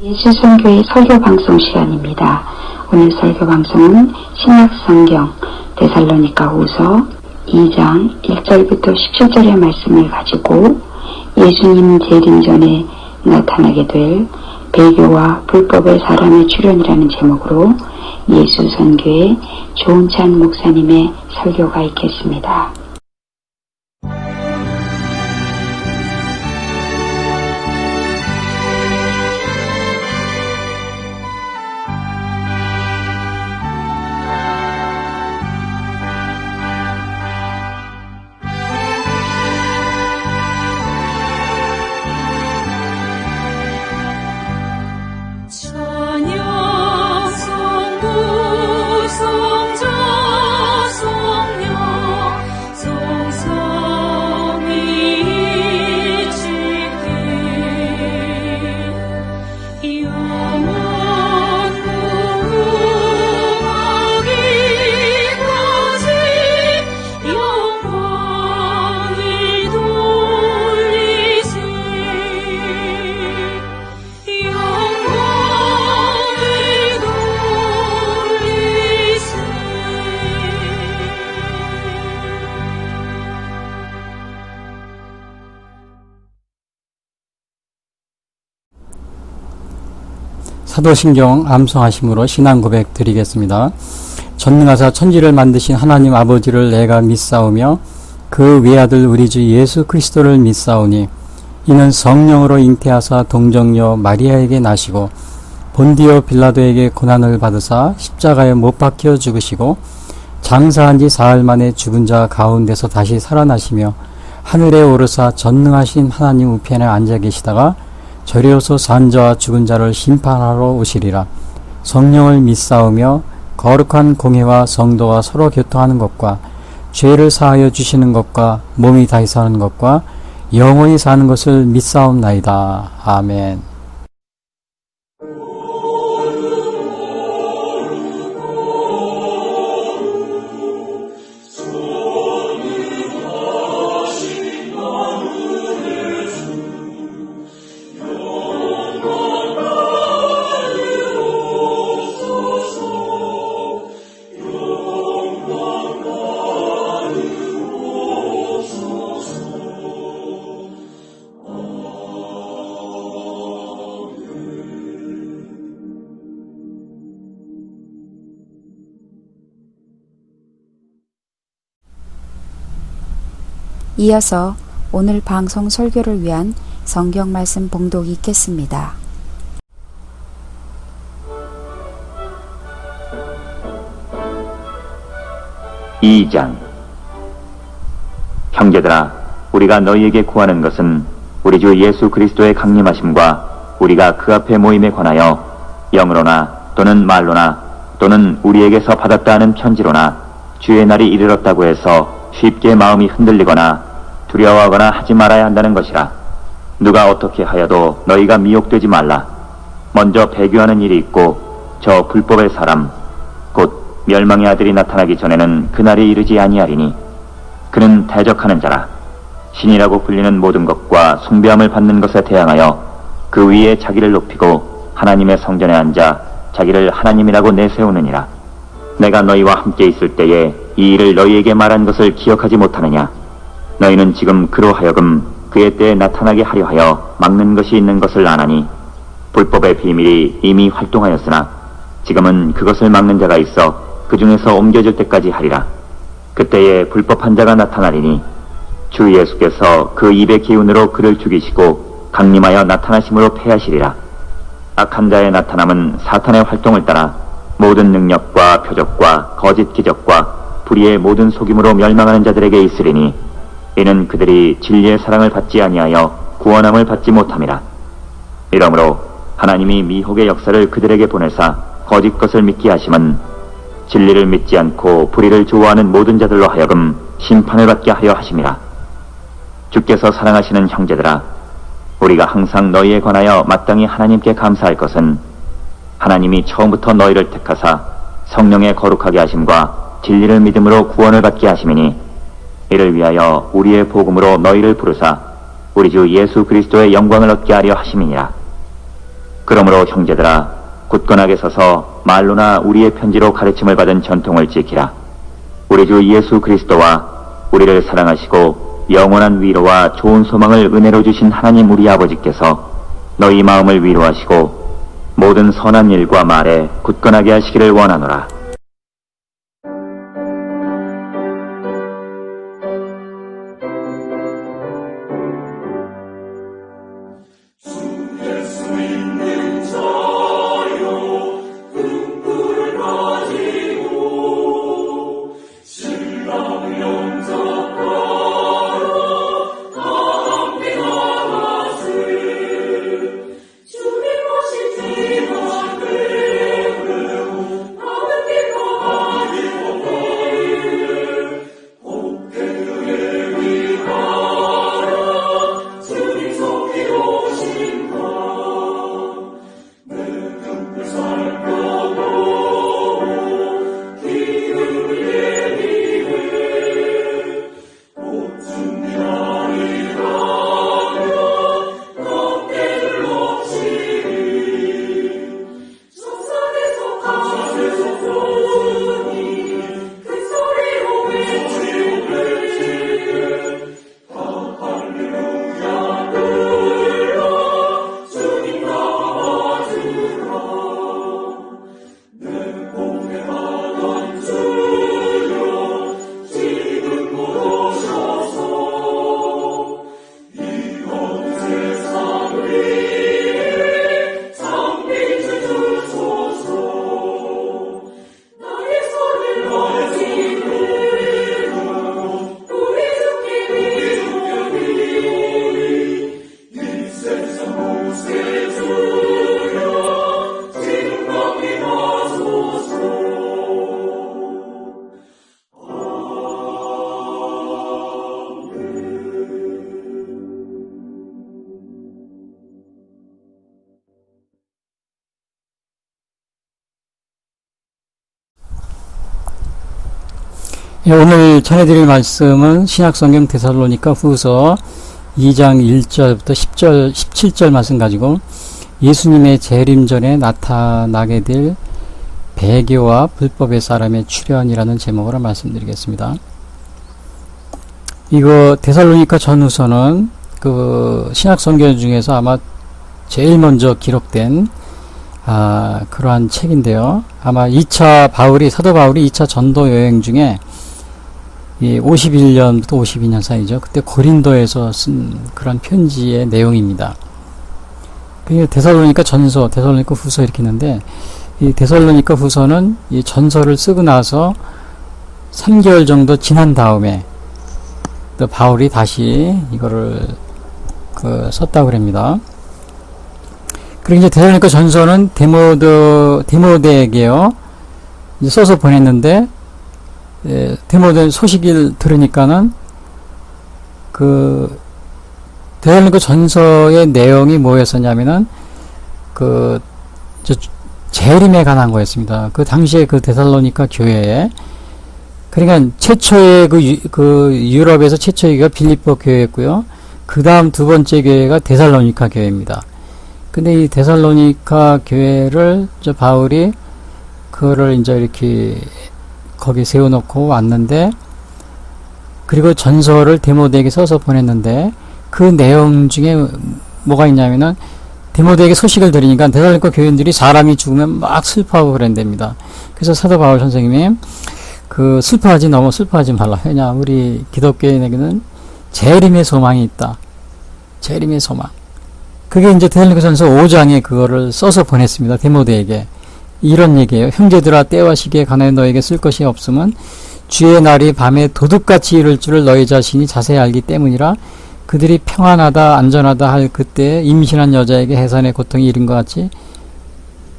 예수선교의 설교방송 시간입니다. 오늘 설교방송은 신약성경 데살로니가후서 2장 1절부터 17절의 말씀을 가지고 예수님 재림 전에 나타나게 될 배교와 불법의 사람의 출현이라는 제목으로 예수선교의 조은찬 목사님의 설교가 있겠습니다. 사도신경 암송하심으로 신앙 고백 드리겠습니다. 전능하사 천지를 만드신 하나님 아버지를 내가 믿사오며 그 외아들 우리 주 예수 그리스도를 믿사오니 이는 성령으로 잉태하사 동정녀 마리아에게 나시고 본디오 빌라도에게 고난을 받으사 십자가에 못 박혀 죽으시고 장사한 지 사흘 만에 죽은 자 가운데서 다시 살아나시며 하늘에 오르사 전능하신 하나님 우편에 앉아 계시다가 저리로서 산 자와 죽은 자를 심판하러 오시리라. 성령을 믿사오며 거룩한 공회와 성도가 서로 교통하는 것과 죄를 사하여 주시는 것과 몸이 다시 사는 것과 영원히 사는 것을 믿사옵나이다. 아멘. 이어서 오늘 방송 설교를 위한 성경 말씀 봉독이 있겠습니다. 형제들아, 우리가 너희에게 구하는 것은 우리 주 예수 그리스도의 강림하심과 우리가 그 앞에 모임에 관하여 영으로나 또는 말로나 또는 우리에게서 받았다 하는 편지로나 주의 날이 이르렀다고 해서 쉽게 마음이 흔들리거나 두려워하거나 하지 말아야 한다는 것이라. 누가 어떻게 하여도 너희가 미혹되지 말라. 먼저 배교하는 일이 있고 저 불법의 사람 곧 멸망의 아들이 나타나기 전에는 그날이 이르지 아니하리니 그는 대적하는 자라. 신이라고 불리는 모든 것과 숭배함을 받는 것에 대항하여 그 위에 자기를 높이고 하나님의 성전에 앉아 자기를 하나님이라고 내세우느니라. 내가 너희와 함께 있을 때에 이 일을 너희에게 말한 것을 기억하지 못하느냐? 너희는 지금 그로 하여금 그의 때에 나타나게 하려 하여 막는 것이 있는 것을 아나니 불법의 비밀이 이미 활동하였으나 지금은 그것을 막는 자가 있어 그 중에서 옮겨질 때까지 하리라. 그때에 불법한 자가 나타나리니 주 예수께서 그 입의 기운으로 그를 죽이시고 강림하여 나타나심으로 패하시리라. 악한 자의 나타남은 사탄의 활동을 따라 모든 능력과 표적과 거짓 기적과 불의의 모든 속임으로 멸망하는 자들에게 있으리니 이는 그들이 진리의 사랑을 받지 아니하여 구원함을 받지 못함이라. 이러므로 하나님이 미혹의 역사를 그들에게 보내사 거짓 것을 믿게 하심은 진리를 믿지 않고 불의를 좋아하는 모든 자들로 하여금 심판을 받게 하려 하심이라. 주께서 사랑하시는 형제들아, 우리가 항상 너희에 관하여 마땅히 하나님께 감사할 것은 하나님이 처음부터 너희를 택하사 성령의 거룩하게 하심과 진리를 믿음으로 구원을 받게 하심이니 이를 위하여 우리의 복음으로 너희를 부르사 우리 주 예수 그리스도의 영광을 얻게 하려 하심이니라. 그러므로 형제들아, 굳건하게 서서 말로나 우리의 편지로 가르침을 받은 전통을 지키라. 우리 주 예수 그리스도와 우리를 사랑하시고 영원한 위로와 좋은 소망을 은혜로 주신 하나님 우리 아버지께서 너희 마음을 위로하시고 모든 선한 일과 말에 굳건하게 하시기를 원하노라. 오늘 전해드릴 말씀은 신약성경 데살로니가 후서 2장 1절부터 10절, 17절 말씀 가지고 예수님의 재림 전에 나타나게 될 배교와 불법의 사람의 출현이라는 제목으로 말씀드리겠습니다. 이거 데살로니가 전후서는 그 신약성경 중에서 아마 제일 먼저 기록된 그러한 책인데요. 아마 2차 사도 바울이 2차 전도 여행 중에 51년부터 52년 사이죠. 그때 고린도에서 쓴 그런 편지의 내용입니다. 데살로니가 전서, 데살로니가 후서 이렇게 있는데, 이 데살로니가 후서는 이 전서를 쓰고 나서 3개월 정도 지난 다음에 또 바울이 다시 이거를 썼다고 합니다. 그리고 이제 데살로니가 전서는 디모데에게요, 이제 써서 보냈는데, 디모데 소식을 들으니까는 데살로니가 전서의 내용이 뭐였었냐면은 재림에 관한 거였습니다. 그 당시에 그 데살로니가 교회에, 그러니까 최초의 유럽에서 최초의 교회가 빌립보 교회였고요. 그 다음 두 번째 교회가 데살로니가 교회입니다. 근데 이 데살로니가 교회를 바울이 그거를 이제 이렇게 거기 세워놓고 왔는데, 그리고 전서를 디모데에게 써서 보냈는데, 그 내용 중에 뭐가 있냐면은 디모데에게 소식을 들으니까 데살로니가 교인들이 사람이 죽으면 막 슬퍼하고 그랬답니다. 그래서 사도 바울 선생님이 너무 슬퍼하지 말라. 왜냐, 우리 기독교인에게는 재림의 소망이 있다. 재림의 소망. 그게 이제 데살로니가 전서 5장에 그거를 써서 보냈습니다. 디모데에게. 이런 얘기예요. 형제들아, 때와 시기에 관하여 너에게 쓸 것이 없음은 주의 날이 밤에 도둑같이 이를 줄을 너희 자신이 자세히 알기 때문이라. 그들이 평안하다 안전하다 할 그때 임신한 여자에게 해산의 고통이 이른 것 같이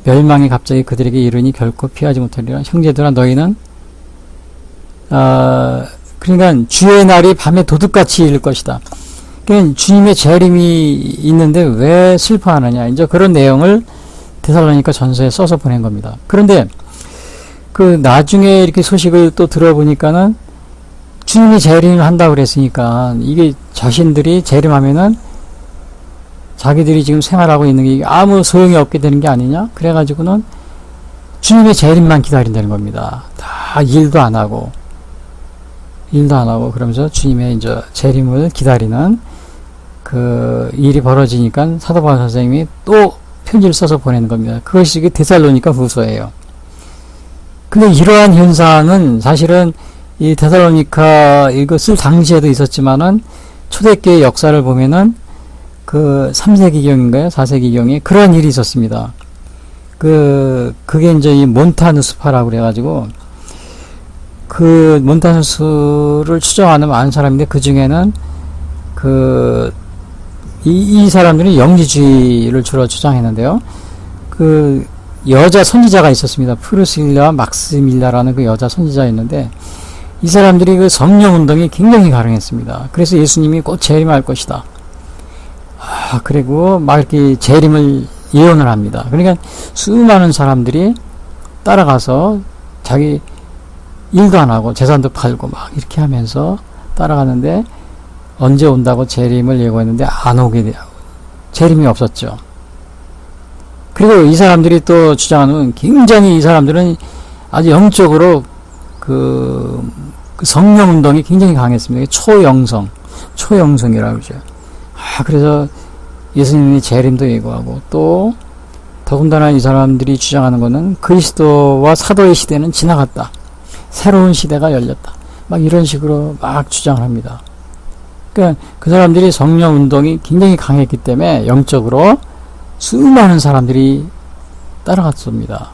멸망이 갑자기 그들에게 이르니 결코 피하지 못하리라. 형제들아, 너희는 그러니까 주의 날이 밤에 도둑같이 이를 것이다. 그러니까 주님의 재림이 있는데 왜 슬퍼하느냐, 이제 그런 내용을 데살로니가 전서에 써서 보낸 겁니다. 그런데 나중에 이렇게 소식을 또 들어보니까는 주님이 재림을 한다고 그랬으니까 이게 자신들이 재림하면은 자기들이 지금 생활하고 있는 게 아무 소용이 없게 되는 게 아니냐? 그래가지고는 주님의 재림만 기다린다는 겁니다. 다 일도 안 하고 그러면서 주님의 이제 재림을 기다리는 그 일이 벌어지니까 사도 바울 선생님이 또 편지를 써서 보내는 겁니다. 그것이 데살로니가 후서예요. 근데 이러한 현상은 사실은 이 데살로니가 이거 쓸 당시에도 있었지만은 초대교회 역사를 보면은 그 3세기경인가요? 4세기경에 그러한 일이 있었습니다. 그게 이제 이 몬타누스파라고 그래가지고 그 몬타누스를 추정하는 많은 사람인데 그 중에는 이 사람들은 영지주의를 주로 주장했는데요. 그 여자 선지자가 있었습니다. 프루실라 막스밀라라는 그 여자 선지자였는데 이 사람들이 그 성령 운동이 굉장히 가능했습니다. 그래서 예수님이 곧 재림할 것이다. 그리고 막 이렇게 재림을 예언을 합니다. 그러니까 수많은 사람들이 따라가서 자기 일도 안 하고 재산도 팔고 막 이렇게 하면서 따라가는데 언제 온다고 재림을 예고했는데 안 오게 돼요. 재림이 없었죠. 그리고 이 사람들이 또 주장하는 굉장히 이 사람들은 아주 영적으로 그 성령 운동이 굉장히 강했습니다. 초영성이라고 그러죠. 그래서 예수님이 재림도 예고하고 또 더군다나 이 사람들이 주장하는 것은 그리스도와 사도의 시대는 지나갔다. 새로운 시대가 열렸다. 막 이런 식으로 막 주장을 합니다. 그러니까 그 사람들이 성령 운동이 굉장히 강했기 때문에 영적으로 수많은 사람들이 따라갔습니다.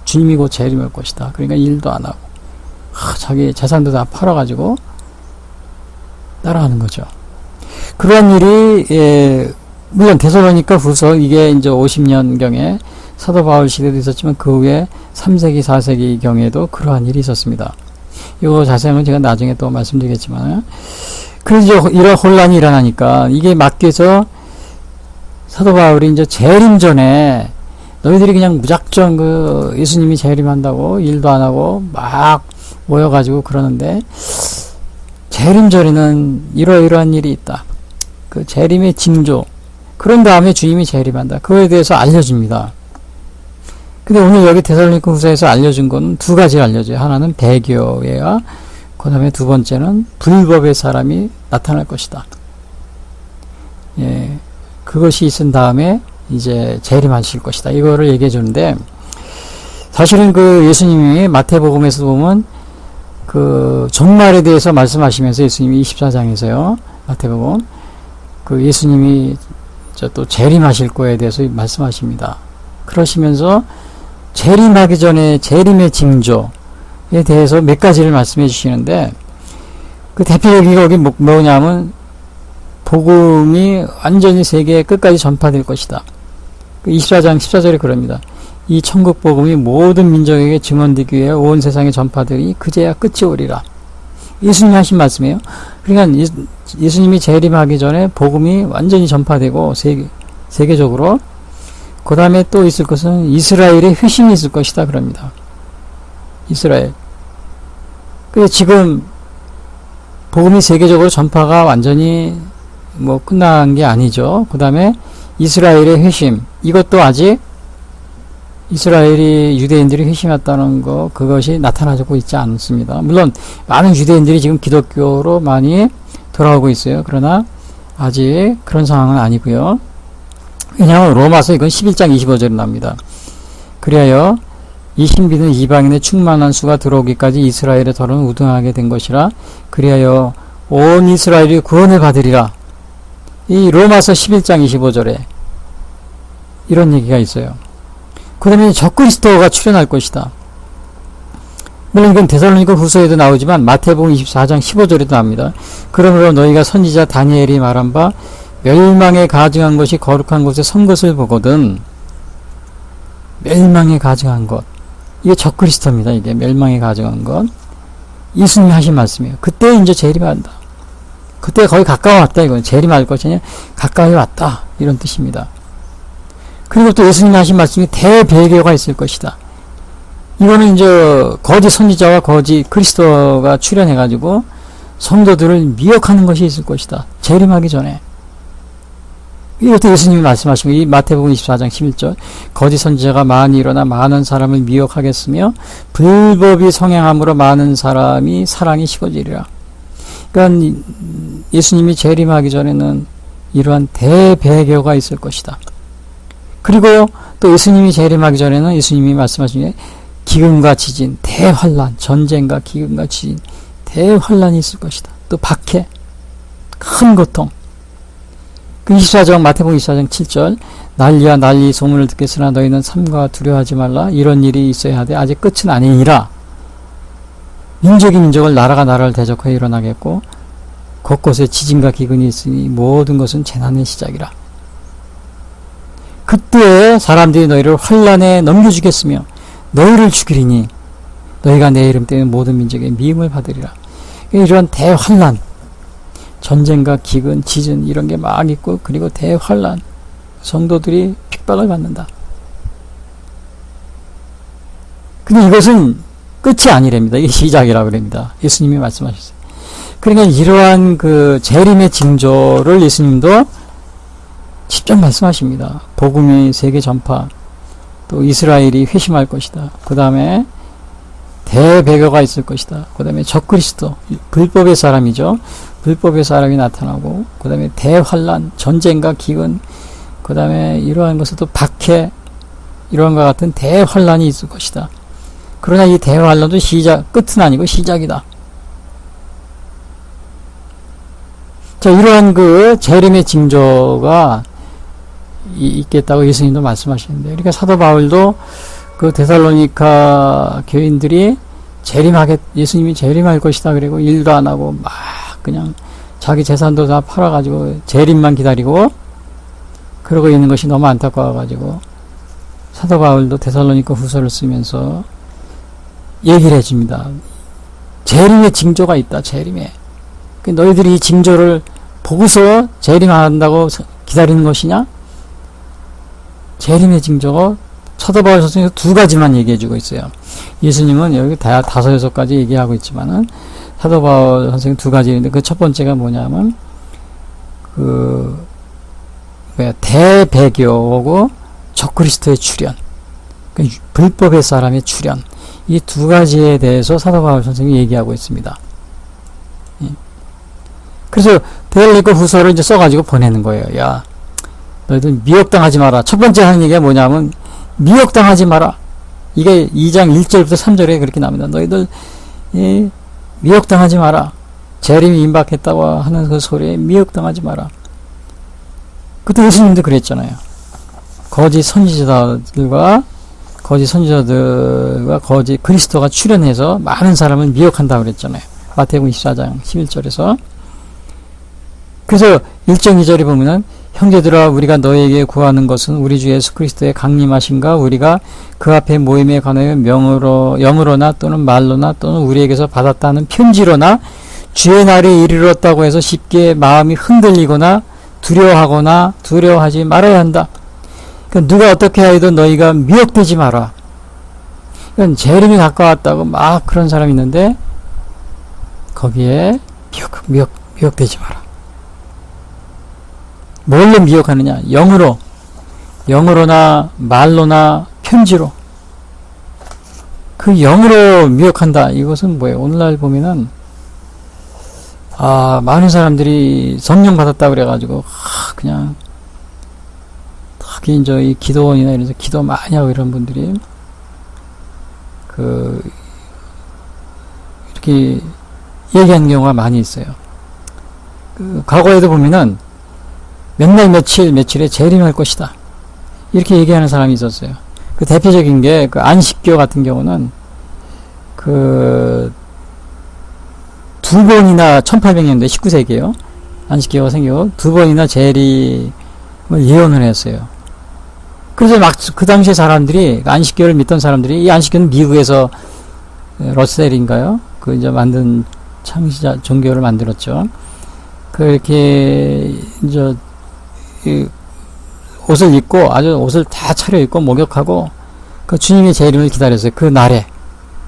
주님이 곧 재림할 것이다. 그러니까 일도 안 하고 자기 재산도 다 팔아가지고 따라가는 거죠. 그런 일이 물론 데살로니가 후서 이게 이제 50년경에 사도 바울 시대도 있었지만 그 후에 3세기 4세기 경에도 그러한 일이 있었습니다. 이거 자세한 제가 나중에 또 말씀드리겠지만 그래서 이런 혼란이 일어나니까 이게 맡겨서 사도 바울이 이제 재림 전에 너희들이 그냥 무작정 그 예수님이 재림한다고 일도 안 하고 막 모여가지고 그러는데 재림 전에는 이러이러한 일이 있다. 그 재림의 징조. 그런 다음에 주님이 재림한다. 그거에 대해서 알려줍니다. 근데 오늘 여기 데살로니가 후서에서 알려준 건 두 가지를 알려줘요. 하나는 배교회와 그 다음에 두 번째는 불법의 사람이 나타날 것이다. 예, 그것이 있은 다음에 이제 재림하실 것이다. 이거를 얘기해 주는데 사실은 그 예수님이 마태복음에서 보면 그 종말에 대해서 말씀하시면서 예수님이 24장에서요. 마태복음 그 예수님이 또 재림하실 거에 대해서 말씀하십니다. 그러시면서 재림하기 전에 재림의 징조에 대해서 몇 가지를 말씀해 주시는데 그 대표적인 게 뭐냐면 복음이 완전히 세계 끝까지 전파될 것이다. 24장 14절에 그럽니다. 이 천국 복음이 모든 민족에게 증언되기 위해 온 세상에 전파되니 그제야 끝이 오리라. 예수님이 하신 말씀이에요. 그러니까 예수님이 재림하기 전에 복음이 완전히 전파되고 세계적으로 그 다음에 또 있을 것은 이스라엘의 회심이 있을 것이다 그럽니다. 이스라엘. 그래서 지금 복음이 세계적으로 전파가 완전히 뭐 끝난 게 아니죠. 그 다음에 이스라엘의 회심. 이것도 아직 이스라엘이 유대인들이 회심했다는 거 그것이 나타나고 있지 않습니다. 물론 많은 유대인들이 지금 기독교로 많이 돌아오고 있어요. 그러나 아직 그런 상황은 아니고요. 왜냐하면 로마서 이건 11장 25절에 나옵니다. 그리하여 이 신비는 이방인의 충만한 수가 들어오기까지 이스라엘의 덜은 우등하게 된 것이라 그리하여 온 이스라엘이 구원을 받으리라. 이 로마서 11장 25절에 이런 얘기가 있어요. 그 다음에 적그리스도가 출현할 것이다. 물론 이건 데살로니가 후서에도 나오지만 마태복음 24장 15절에도 나옵니다. 그러므로 너희가 선지자 다니엘이 말한 바 멸망에 가증한 것이 거룩한 곳에 선 것을 보거든. 멸망에 가증한 것. 이게 적그리스도입니다. 이게 멸망에 가증한 것. 예수님이 하신 말씀이에요. 그때 이제 재림한다. 그때 거의 가까워 왔다. 이건 재림할 것이 아니라 가까이 왔다. 이런 뜻입니다. 그리고 또 예수님이 하신 말씀이 대배교가 있을 것이다. 이거는 이제 거짓 선지자와 거짓 그리스도가 출현해가지고 성도들을 미혹하는 것이 있을 것이다. 재림하기 전에. 이것도 예수님이 말씀하신 거, 이 마태복음 24장 11절. 거짓 선지자가 많이 일어나 많은 사람을 미혹하겠으며 불법이 성행함으로 많은 사람이 사랑이 식어지리라. 그러니까 예수님이 재림하기 전에는 이러한 대배교가 있을 것이다. 그리고 또 예수님이 재림하기 전에는 예수님이 말씀하신 게 기근과 지진, 대환란, 전쟁과 기근과 지진, 대환란이 있을 것이다. 또 박해, 큰 고통. 그 24장, 마태복음 24장 7절. 난리와 난리 소문을 듣겠으나 너희는 삼가 두려워하지 말라. 이런 일이 있어야 하되 아직 끝은 아니니라. 민족이 민족을, 나라가 나라를 대적하여 일어나겠고 곳곳에 지진과 기근이 있으니 모든 것은 재난의 시작이라. 그때 사람들이 너희를 환란에 넘겨주겠으며 너희를 죽이리니 너희가 내 이름 때문에 모든 민족의 미움을 받으리라. 이런 대환란, 전쟁과 기근, 지진 이런 게 막 있고, 그리고 대환란, 성도들이 핍박을 받는다. 근데 이것은 끝이 아니랍니다. 이게 시작이라고 그럽니다. 예수님이 말씀하셨어요. 그러니까 이러한 그 재림의 징조를 예수님도 직접 말씀하십니다. 복음의 세계 전파, 또 이스라엘이 회심할 것이다. 그 다음에 대배교가 있을 것이다. 그 다음에 적그리스도, 불법의 사람이죠. 불법의 사람이 나타나고, 그 다음에 대환란, 전쟁과 기근, 그 다음에 이러한 것을 또 박해, 이런 것 같은 대환란이 있을 것이다. 그러나 이 대환란도 끝은 아니고 시작이다. 자, 이러한 그 재림의 징조가 있겠다고 예수님도 말씀하시는데, 그러니까 사도 바울도 그 데살로니가 교인들이 예수님이 재림할 것이다 그리고 일도 안 하고 막 그냥 자기 재산도 다 팔아가지고 재림만 기다리고 그러고 있는 것이 너무 안타까워가지고 사도 바울도 데살로니가 후서를 쓰면서 얘기를 해줍니다. 재림의 징조가 있다. 재림에. 너희들이 이 징조를 보고서 재림한다고 기다리는 것이냐? 재림의 징조가 사도 바울 선생님이 두 가지만 얘기해주고 있어요. 예수님은 여기 다섯 여섯 가지 얘기하고 있지만은 사도 바울 선생님 두 가지인데 그 첫 번째가 뭐냐면 대배교하고 적그리스도의 출현, 불법의 사람의 출현, 이 두 가지에 대해서 사도 바울 선생님이 얘기하고 있습니다. 그래서 데살로니가 후서를 이제 써가지고 보내는 거예요. 야, 너희들 미혹당하지 마라. 첫 번째 하는 얘기가 뭐냐면 미혹당하지 마라. 이게 2장 1절부터 3절에 그렇게 나옵니다. 너희들 미혹당하지 마라. 재림이 임박했다고 하는 그 소리에 미혹당하지 마라. 그때 예수님도 그랬잖아요. 거짓 선지자들과 거짓 그리스도가 출현해서 많은 사람을 미혹한다고 그랬잖아요. 마태복음 24장 11절에서. 그래서 1절 2절에 보면은 형제들아 우리가 너에게 구하는 것은 우리 주 예수 그리스도의 강림하심과 우리가 그 앞에 모임에 관하여 영으로나 또는 말로나 또는 우리에게서 받았다는 편지로나 주의 날에 이르렀다고 해서 쉽게 마음이 흔들리거나 두려워하지 말아야 한다. 그러니까 누가 어떻게 하여도 너희가 미혹되지 마라. 그러니까 재림이 가까웠다고 막 그런 사람이 있는데 거기에 미혹되지 마라. 뭘로 미혹하느냐? 영으로나 말로나 편지로. 그 영으로 미혹한다. 이것은 뭐예요? 오늘날 보면은 많은 사람들이 성령 받았다 그래가지고 그냥 특히 이제 이 기도원이나 이런 데서 기도 많이 하고 이런 분들이 이렇게 얘기하는 경우가 많이 있어요. 과거에도 보면은 몇날 며칠에 재림할 것이다. 이렇게 얘기하는 사람이 있었어요. 그 대표적인 게 그 안식교 같은 경우는 두 번이나 1800년대 19세기에요. 안식교가 생기고 두 번이나 재림을 예언을 했어요. 그래서 막 그 당시에 사람들이 안식교를 믿던 사람들이 이 안식교는 미국에서 러셀인가요? 그 이제 만든 창시자 종교를 만들었죠. 그렇게 이제 옷을 입고 아주 옷을 다 차려입고 목욕하고 그 주님의 재림을 기다렸어요. 그 날에.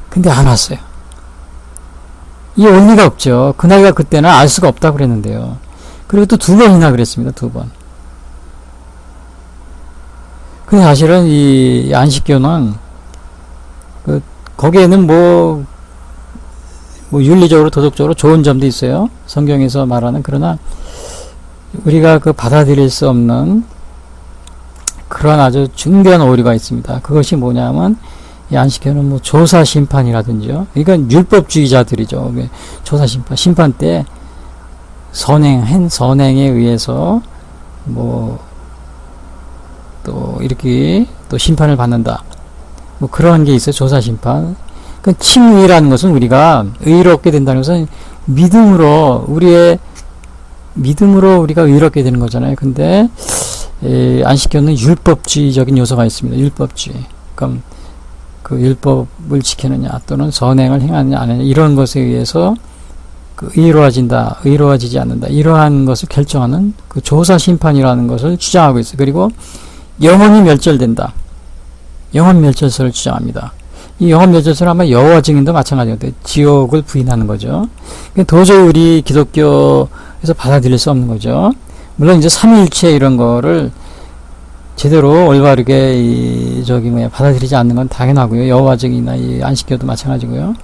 근데 안 왔어요. 이 원리가 없죠. 그날과 그때는 알 수가 없다고 그랬는데요. 그리고 또 두 번이나 그랬습니다. 두 번. 근데 사실은 이 안식교는 거기에는 뭐 윤리적으로 도덕적으로 좋은 점도 있어요. 성경에서 말하는. 그러나 우리가 받아들일 수 없는 그런 아주 중대한 오류가 있습니다. 그것이 뭐냐면 이 안식교는 뭐 조사 심판이라든지요. 이건 율법주의자들이죠. 조사 심판 때 선행한 선행에 의해서 뭐 또 이렇게 또 심판을 받는다. 뭐 그러한 게 있어요. 조사 심판. 그 칭의라는 것은 우리가 의롭게 된다는 것은 믿음으로 우리가 의롭게 되는 거잖아요. 근데 안식교는 율법주의적인 요소가 있습니다. 율법주의. 그럼 그 율법을 지키느냐 또는 선행을 행하느냐 안 하느냐 이런 것에 의해서 의로워지지 않는다. 이러한 것을 결정하는 그 조사 심판이라는 것을 주장하고 있어요. 그리고 영혼이 멸절된다. 영혼 멸절설을 주장합니다. 이 영혼 멸절설은 아마 여호와 증인도 마찬가지인데 지옥을 부인하는 거죠. 도저히 우리 기독교에서 받아들일 수 없는 거죠. 물론 이제 삼위일체 이런 거를 제대로 올바르게 받아들이지 않는 건 당연하고요. 여호와 증인이나 이 안식교도 마찬가지고요.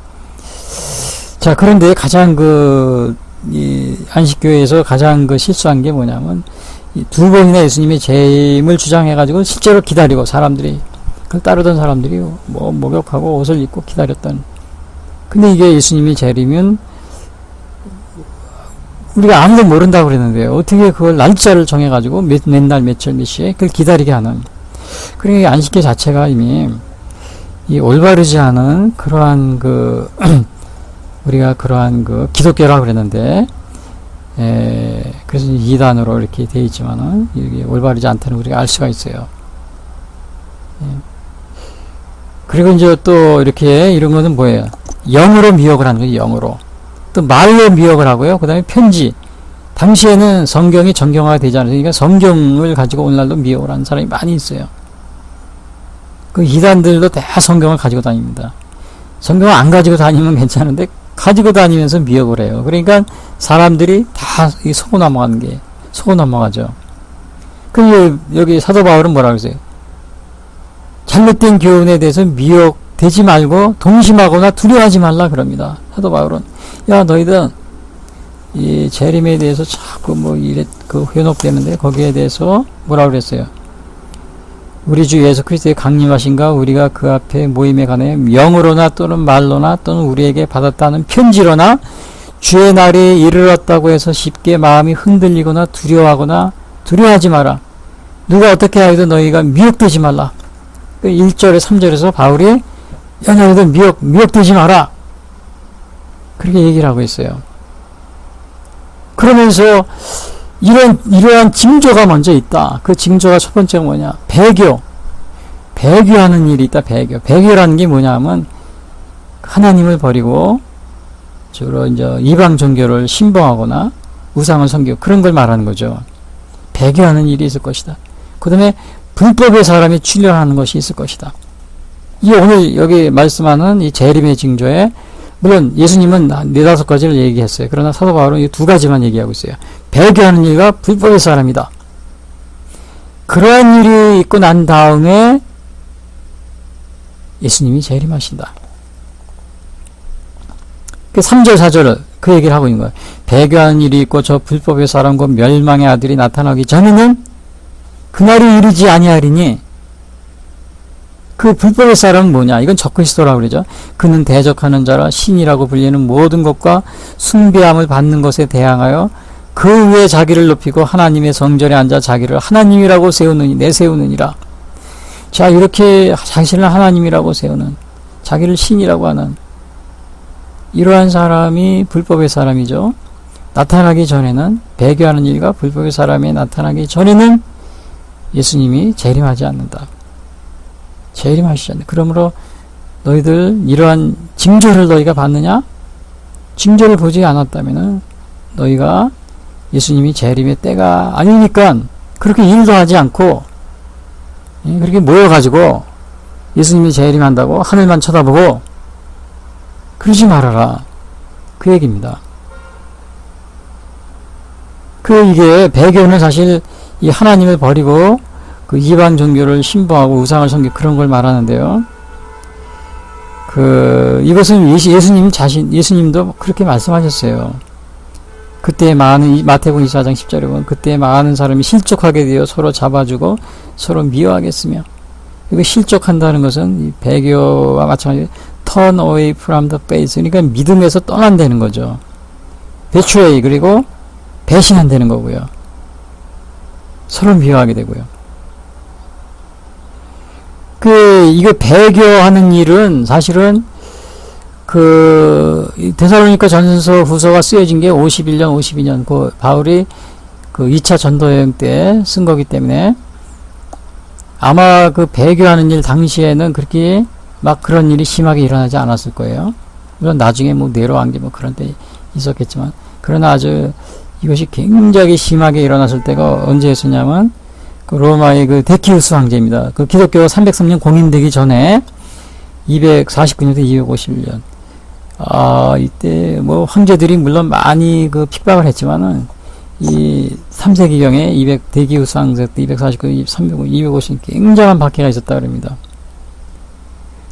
자, 그런데 가장 이 안식교에서 가장 실수한 게 뭐냐면 이 2번이나 예수님의 재임을 주장해가지고 실제로 기다리고 그걸 따르던 사람들이 뭐 목욕하고 옷을 입고 기다렸던. 근데 이게 예수님이 재림은 우리가 아무도 모른다고 그랬는데요. 어떻게 그걸 날짜를 정해가지고 몇 날 며칠 몇 시에 그걸 기다리게 하는. 그러니까 안식교 자체가 이미 이 올바르지 않은 그러한 우리가 그러한 기독교라고 그랬는데, 그래서 이단으로 이렇게 되어 있지만은 이게 올바르지 않다는 우리가 알 수가 있어요. 그리고 이제 또 이렇게 이런 거는 뭐예요? 영으로 미혹을 하는 거예요. 영으로. 또 말로 미혹을 하고요. 그 다음에 편지. 당시에는 성경이 정경화가 되지 않으니까 성경을 가지고 오늘날도 미혹을 하는 사람이 많이 있어요. 그 이단들도 다 성경을 가지고 다닙니다. 성경을 안 가지고 다니면 괜찮은데 가지고 다니면서 미혹을 해요. 그러니까 사람들이 다 속고 넘어가죠. 그 여기 사도 바울은 뭐라고 했어요? 잘못된 교훈에 대해서 미혹되지 말고 동심하거나 두려워하지 말라 그럽니다. 사도 바울은 야 너희들 이 재림에 대해서 자꾸 현혹되는데 거기에 대해서 뭐라고 그랬어요? 우리 주 예수 그리스도의 강림하신가 우리가 그 앞에 모임에 관하여 영으로나 또는 말로나 또는 우리에게 받았다는 편지로나 주의 날이 이르렀다고 해서 쉽게 마음이 흔들리거나 두려워하지 마라. 누가 어떻게 하여도 너희가 미혹되지 말라. 1절에 3절에서 바울이 야 너희들 미혹되지 마라. 그렇게 얘기를 하고 있어요. 그러면서 이러한 징조가 먼저 있다. 그 징조가 첫 번째가 뭐냐? 배교하는 일이 있다. 배교라는 게 뭐냐면 하나님을 버리고 주로 이제 이방 종교를 신봉하거나 우상을 섬기고 그런 걸 말하는 거죠. 배교하는 일이 있을 것이다. 그 다음에 불법의 사람이 출현하는 것이 있을 것이다. 이 오늘 여기 말씀하는 이 재림의 징조에 물론 예수님은 4-5가지를 얘기했어요. 그러나 사도 바울은 이 2가지만 얘기하고 있어요. 배교하는 일과 불법의 사람이다. 그러한 일이 있고 난 다음에 예수님이 재림하신다. 그 3절 4절을 그 얘기를 하고 있는 거예요. 배교하는 일이 있고 저 불법의 사람과 멸망의 아들이 나타나기 전에는 그날이 이르지 아니하리니 그 불법의 사람은 뭐냐? 이건 적그리스도라고 그러죠. 그는 대적하는 자라 신이라고 불리는 모든 것과 숭배함을 받는 것에 대항하여 그 위에 자기를 높이고 하나님의 성전에 앉아 자기를 하나님이라고 내세우느니라. 자, 이렇게 자신을 하나님이라고 세우는, 자기를 신이라고 하는 이러한 사람이 불법의 사람이죠. 나타나기 전에는, 배교하는 일과 불법의 사람이 나타나기 전에는 예수님이 재림하지 않는다. 재림하시지 않는다. 그러므로 너희들 이러한 징조를 너희가 봤느냐? 징조를 보지 않았다면은 너희가 예수님이 재림의 때가 아니니까 그렇게 일도 하지 않고 그렇게 모여가지고 예수님이 재림한다고 하늘만 쳐다보고 그러지 말아라. 그 얘기입니다. 이게 배교는 사실 이 하나님을 버리고 그 이방 종교를 신봉하고 우상을 섬기 그런 걸 말하는데요. 이것은 예수님도 그렇게 말씀하셨어요. 그때 마태복음 24장 10절에 보면 그때 많은 사람이 실족하게 되어 서로 잡아주고 서로 미워하겠으며, 이거 실족한다는 것은 이 배교와 마찬가지로 turn away from the faith, 그러니까 믿음에서 떠난다는 거죠. betray, 그리고 배신한다는 거고요. 서로 미워하게 되고요. 이거 배교하는 일은 사실은 데살로니가 전서 후서가 쓰여진 게 52년, 바울이 2차 전도여행 때 쓴 거기 때문에 아마 배교하는 일 당시에는 그렇게 막 그런 일이 심하게 일어나지 않았을 거예요. 물론 나중에 네로 왕제 그런 때 있었겠지만, 그러나 아주 이것이 굉장히 심하게 일어났을 때가 언제였었냐면, 로마의 데키우스 황제입니다. 기독교가 303년 공인되기 전에 249년부터 251년. 이때 황제들이 물론 많이 핍박을 했지만은, 이 3세기경에 데키우스 황제 때 249, 300, 250 굉장한 박해가 있었다 그럽니다.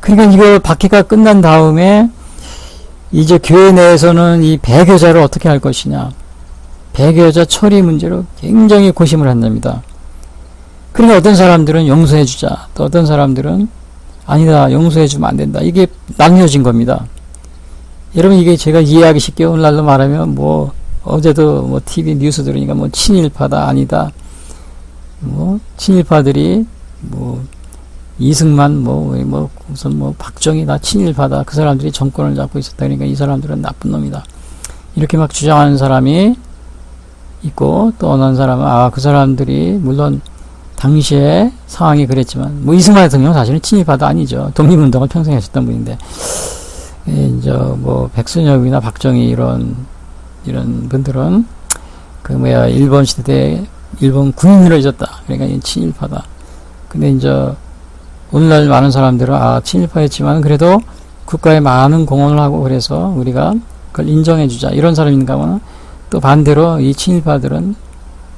그러니까 이거 박해가 끝난 다음에 이제 교회 내에서는 이 배교자를 어떻게 할 것이냐, 배교자 처리 문제로 굉장히 고심을 한답니다. 그러니까 어떤 사람들은 용서해주자, 또 어떤 사람들은 아니다, 용서해주면 안 된다. 이게 나뉘어진 겁니다. 여러분, 이게 제가 이해하기 쉽게 오늘날로 말하면 어제도 TV 뉴스 들으니까 친일파다, 아니다. 친일파들이 이승만, 우선 박정희 다 친일파다. 그 사람들이 정권을 잡고 있었다. 그러니까 이 사람들은 나쁜 놈이다. 이렇게 막 주장하는 사람이 있고, 또 어느 사람은 그 사람들이 물론 당시에 상황이 그랬지만, 이승만 대통령은 사실은 친일파도 아니죠. 독립운동을 평생 하셨던 분인데, 이제 백선엽이나 박정희 이런 분들은 일본 시대 때 일본 군인으로 있었다. 그러니까 친일파다. 근데 이제 오늘날 많은 사람들은 친일파였지만 그래도 국가에 많은 공헌을 하고 그래서 우리가 그걸 인정해주자, 이런 사람인가 하면, 또 반대로 이 친일파들은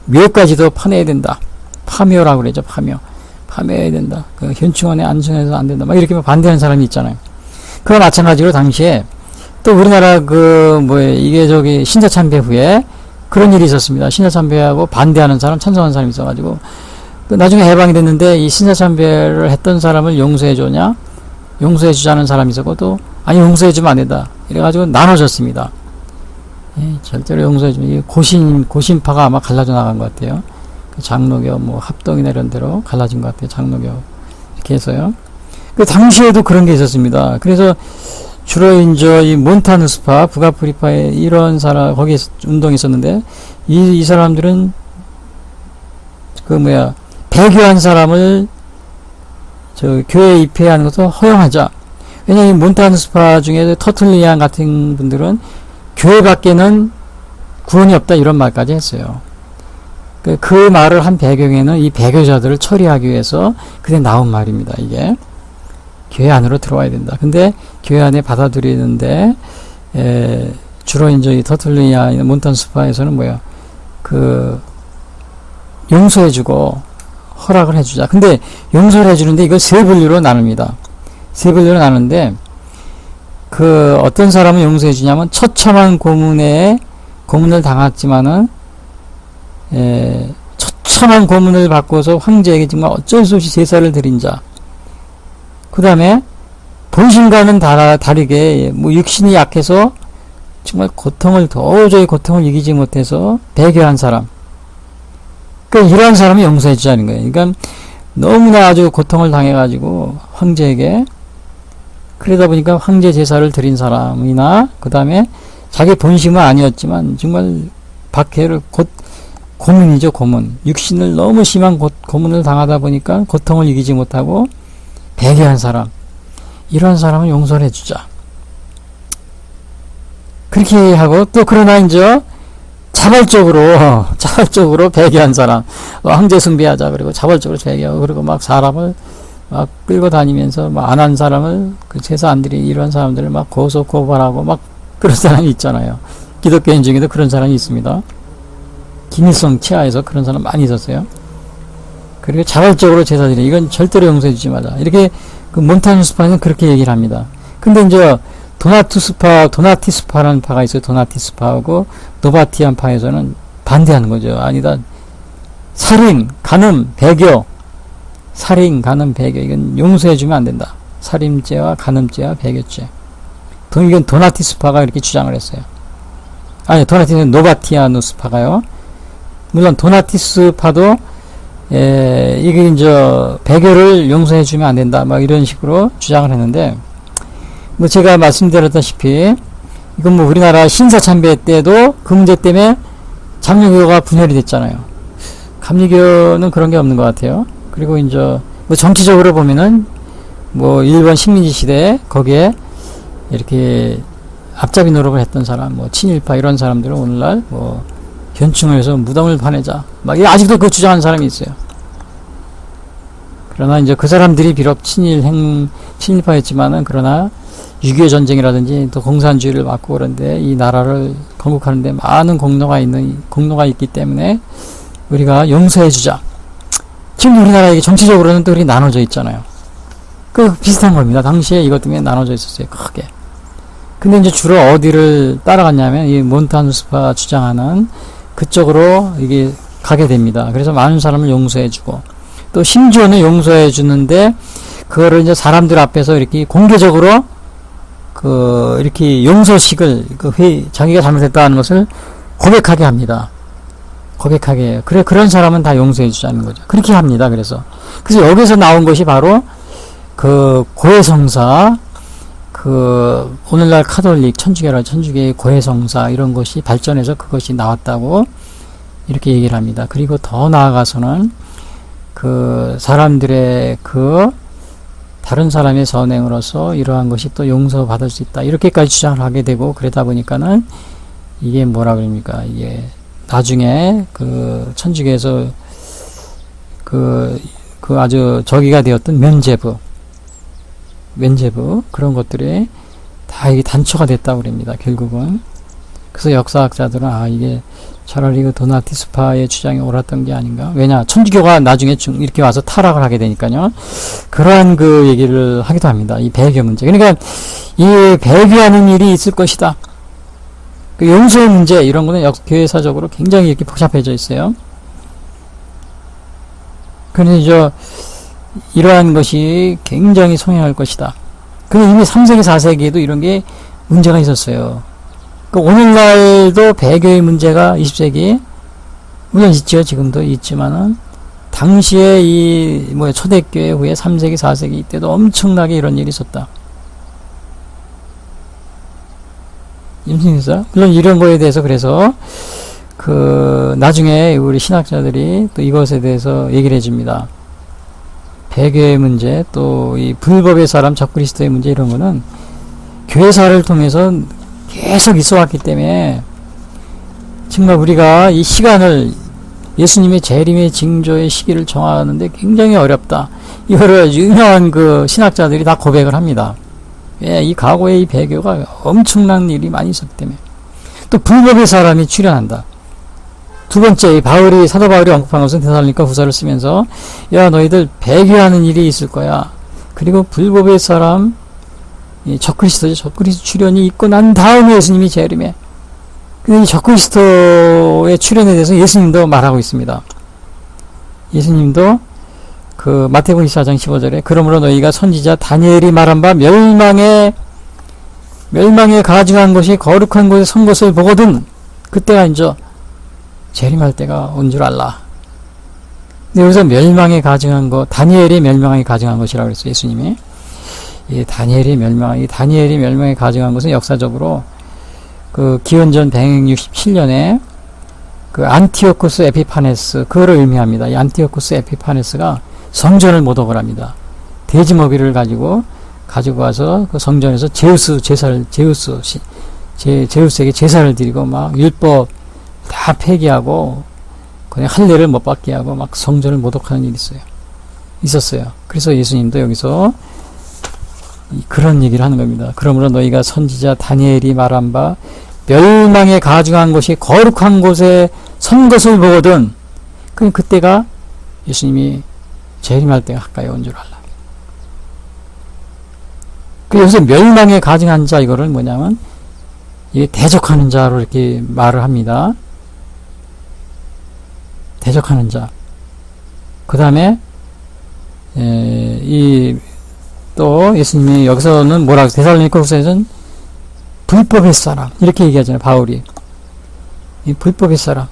묘까지도 파내야 된다. 파묘라고 그러죠. 파묘해야 된다. 현충원에 안전해서 안 된다. 막 이렇게 반대하는 사람이 있잖아요. 그와 마찬가지로 당시에 또 우리나라 이게 신사참배 후에 그런 일이 있었습니다. 신사참배하고 반대하는 사람, 찬성하는 사람이 있어가지고, 나중에 해방이 됐는데 이 신사참배를 했던 사람을 용서해주냐, 용서해주자는 사람이 있었고, 또 아니 용서해주면 안 된다. 이래가지고 나눠졌습니다. 절대로 용서해주면, 고신파가 아마 갈라져 나간 것 같아요. 장로교, 합동이나 이런 데로 갈라진 것 같아요. 장로교. 이렇게 해서요. 당시에도 그런 게 있었습니다. 그래서 주로 이제 이 몬타누스파, 북아프리카에 이런 사람, 거기에 운동이 있었는데, 이 사람들은 배교한 사람을 교회에 입회하는 것도 허용하자. 왜냐하면 몬타누스파 중에 터틀리안 같은 분들은 교회 밖에는 구원이 없다, 이런 말까지 했어요. 그 말을 한 배경에는 이 배교자들을 처리하기 위해서 그때 나온 말입니다. 이게 교회 안으로 들어와야 된다. 근데 교회 안에 받아들이는데 주로 이제 이 터틀리안, 몬타누스파에서는 용서해주고 허락을 해주자. 근데 용서를 해주는데 이걸 세 분류로 나눕니다. 세 분류로 나누는데, 어떤 사람은 용서해주냐면, 처참한 고문을 당했지만은, 처참한 고문을 받고서 황제에게 정말 어쩔 수 없이 제사를 드린 자. 그 다음에, 본신과는 다르게, 육신이 약해서 정말 도저히 고통을 이기지 못해서 배교한 사람. 이러한 사람이 용서해주자는 거예요. 그러니까 너무나 아주 고통을 당해가지고 황제에게, 그러다 보니까 황제 제사를 드린 사람이나, 그 다음에 자기 본심은 아니었지만 정말 박해를 고문이죠, 고문. 육신을 너무 심한 고문을 당하다 보니까 고통을 이기지 못하고 배교한 사람, 이러한 사람은 용서를 해주자. 그렇게 하고, 또 그러나 이제 자발적으로 배교한 사람, 황제 숭배하자, 그리고 자발적으로 배교하고, 그리고 막 사람을 막 끌고 다니면서 안 한 사람을, 제사 안 드린 이런 사람들을 막 고발하고 막 그런 사람이 있잖아요. 기독교인 중에도 그런 사람이 있습니다. 김일성 치하에서 그런 사람 많이 있었어요. 그리고 자발적으로 제사 드려. 이건 절대로 용서해 주지 마라. 이렇게 그 몬타뉴스파는 그렇게 얘기를 합니다. 근데 이제 도나티스파라는 파가 있어요. 도나티스파하고 노바티안 파에서는 반대하는 거죠. 아니다. 살인, 간음, 배교. 살인, 간음, 배교. 이건 용서해 주면 안 된다. 살인죄와 간음죄와 배교죄. 이건 도나티스파가 이렇게 주장을 했어요. 아니, 도나티스는 노바티아누스파가요. 물론 도나티스파도 이게 이제 배교를 용서해 주면 안 된다. 막 이런 식으로 주장을 했는데, 뭐 제가 말씀드렸다시피 이건 뭐 우리나라 신사참배 때도 그 문제 때문에 장로교가 분열이 됐잖아요. 감리교는 그런 게 없는 것 같아요. 그리고 이제 뭐 정치적으로 보면은 뭐 일본 식민지 시대에 거기에 이렇게 앞잡이 노릇을 했던 사람, 뭐 친일파 이런 사람들은 오늘날 뭐 현충을 해서 무덤을 파내자, 막 아직도 그 주장하는 사람이 있어요. 그러나 이제 그 사람들이 비록 친일파였지만은 그러나 6.25 전쟁이라든지 또 공산주의를 막고 그런데 이 나라를 건국하는데 많은 공로가 있기 때문에 우리가 용서해주자. 지금 우리나라 이게 정치적으로는 또 이렇게 나눠져 있잖아요. 그 비슷한 겁니다. 당시에 이것 때문에 나눠져 있었어요. 크게. 근데 이제 주로 어디를 따라갔냐면 이 몬타누스파 주장하는 그쪽으로 이게 가게 됩니다. 그래서 많은 사람을 용서해주고 또 심지어는 용서해주는데 그거를 이제 사람들 앞에서 이렇게 공개적으로 이렇게 용서식을 자기가 잘못했다는 것을 고백하게 합니다. 고백하게 해요. 그런 사람은 다 용서해주자는 거죠. 그렇게 합니다. 그래서 여기서 나온 것이 바로 그 고해성사, 오늘날 카톨릭 천주교의 고해성사 이런 것이 발전해서 그것이 나왔다고 이렇게 얘기를 합니다. 그리고 더 나아가서는 사람들의 다른 사람의 선행으로서 이러한 것이 또 용서받을 수 있다. 이렇게까지 주장을 하게 되고 그러다 보니까는 이게 뭐라 그럽니까? 이게 나중에 천주교에서 아주 저기가 되었던 면죄부 그런 것들이 다 이게 단초가 됐다고 그럽니다. 결국은. 그래서 역사학자들은 이게 차라리 도나티스파의 주장이 옳았던 게 아닌가. 왜냐 천주교가 나중에 이렇게 와서 타락을 하게 되니까요. 그러한 얘기를 하기도 합니다. 이 배교 문제. 그러니까 이 배교하는 일이 있을 것이다. 용서의 문제 이런 거는 교회사적으로 굉장히 이렇게 복잡해져 있어요. 그래서 이러한 것이 굉장히 성행할 것이다. 근데 이미 3세기 4세기에도 이런 게 문제가 있었어요. 오늘날도 배교의 문제가 20세기 물론 있죠. 지금도 있지만은 당시에 초대교회 후에 3세기 4세기 이때도 엄청나게 이런 일이 있었다. 임신했어요? 물론 이런 거에 대해서 그래서 나중에 우리 신학자들이 또 이것에 대해서 얘기를 해줍니다. 배교의 문제, 또 이 불법의 사람, 적그리스도의 문제 이런 거는 교회사를 통해서 계속 있어 왔기 때문에 정말 우리가 이 시간을 예수님의 재림의 징조의 시기를 정하는데 굉장히 어렵다. 이거를 유명한 신학자들이 다 고백을 합니다. 이 과거에 이 배교가 엄청난 일이 많이 있었기 때문에. 또 불법의 사람이 출현한다. 두 번째, 사도 바울이 언급한 것은 데살로니가 후서를 쓰면서 야 너희들 배교하는 일이 있을 거야. 그리고 불법의 사람, 적그리스도 출현이 있고 난 다음에 예수님이 재림해. 근데 이 적그리스도의 출현에 대해서 예수님도 말하고 있습니다. 예수님도 마태복음 24장 15절에 그러므로 너희가 선지자 다니엘이 말한 바 멸망에 가증한 것이 거룩한 곳에 선 것을 보거든 그때가 이제 재림할 때가 온 줄 알라. 근데 여기서 멸망에 가증한 것, 다니엘이 멸망에 가증한 것이라고 그랬어요. 예수님이. 다니엘이 멸망에 가증한 것은 역사적으로 기원전 167년에 안티오쿠스 에피파네스 그거를 의미합니다. 이 안티오쿠스 에피파네스가 성전을 모독을 합니다. 돼지먹이를 가지고 와서 성전에서 제우스에게 제사를 드리고 막 율법 다 폐기하고 그냥 할례를 못 받게 하고 막 성전을 모독하는 일이 있었어요. 그래서 예수님도 여기서 그런 얘기를 하는 겁니다. 그러므로 너희가 선지자 다니엘이 말한 바 멸망에 가증한 것이 거룩한 곳에 선 것을 보거든. 그때가 예수님이 재림할 때가 가까이 온 줄 알라. 그래서 멸망에 가증한 자, 이거를 뭐냐면 이게 대적하는 자로 이렇게 말을 합니다. 대적하는 자. 그 다음에 또 예수님이 여기서는 뭐라고 데살로니가후서에서는 불법의 사람 이렇게 얘기하잖아요. 바울이 이 불법의 사람.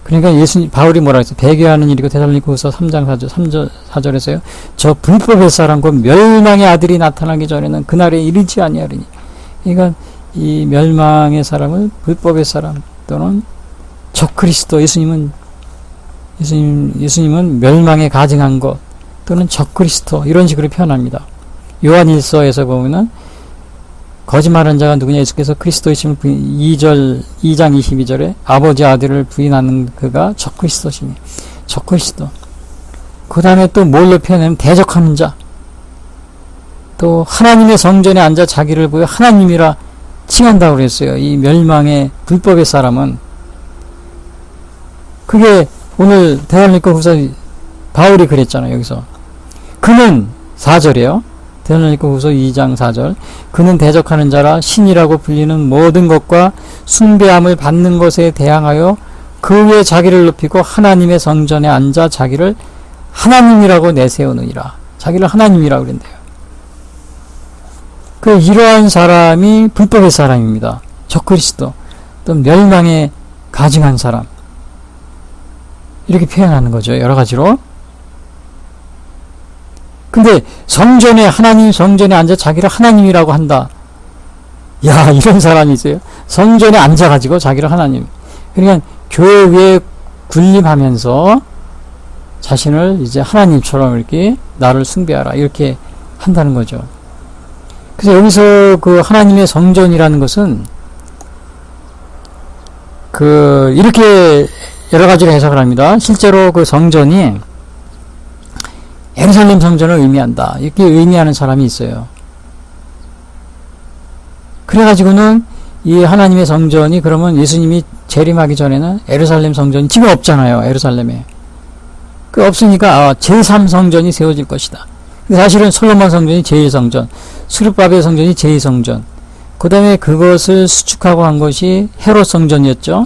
그러니까 바울이 뭐라고 했어요? 배교하는 일이고 데살로니가후서 3장 4절에서요. 저 불법의 사람과 멸망의 아들이 나타나기 전에는 그날에 이르지 아니하리니. 그러니까 이 멸망의 사람을 불법의 사람 또는 적그리스도, 예수님은 멸망에 가증한 것 또는 적그리스도 이런 식으로 표현합니다. 요한일서에서 보면은 거짓말하는 자가 누구냐, 예수께서 그리스도이심을 2장 22절에 아버지 아들을 부인하는 그가 적그리스도시니, 적그리스도. 그 다음에 또 뭘로 표현하면 대적하는 자, 또 하나님의 성전에 앉아 자기를 보여 하나님이라 칭한다고 그랬어요. 이 멸망의 불법의 사람은. 그게 오늘 데살로니가후서 바울이 그랬잖아요. 여기서 그는 4절이에요. 데살로니가후서 2장 4절. 그는 대적하는 자라 신이라고 불리는 모든 것과 숭배함을 받는 것에 대항하여 그 위에 자기를 높이고 하나님의 성전에 앉아 자기를 하나님이라고 내세우느니라. 자기를 하나님이라고 그랬대요. 이러한 사람이 불법의 사람입니다. 적그리스도, 또 멸망에 가증한 사람, 이렇게 표현하는 거죠. 여러 가지로. 근데 하나님 성전에 앉아 자기를 하나님이라고 한다. 야, 이런 사람이 있어요. 성전에 앉아가지고 자기를 하나님. 그러니까 교회 위에 군림하면서 자신을 이제 하나님처럼 이렇게 나를 숭배하라, 이렇게 한다는 거죠. 그래서 여기서 그 하나님의 성전이라는 것은 이렇게 여러 가지로 해석을 합니다. 실제로 그 성전이 예루살렘 성전을 의미한다, 이렇게 의미하는 사람이 있어요. 그래가지고는 이 하나님의 성전이, 그러면 예수님이 재림하기 전에는 예루살렘 성전이 지금 없잖아요. 예루살렘에. 없으니까 제3성전이 세워질 것이다. 사실은 솔로몬 성전이 제1성전, 수르바벨 성전이 제2성전, 그 다음에 그것을 수축하고 한 것이 헤롯 성전이었죠.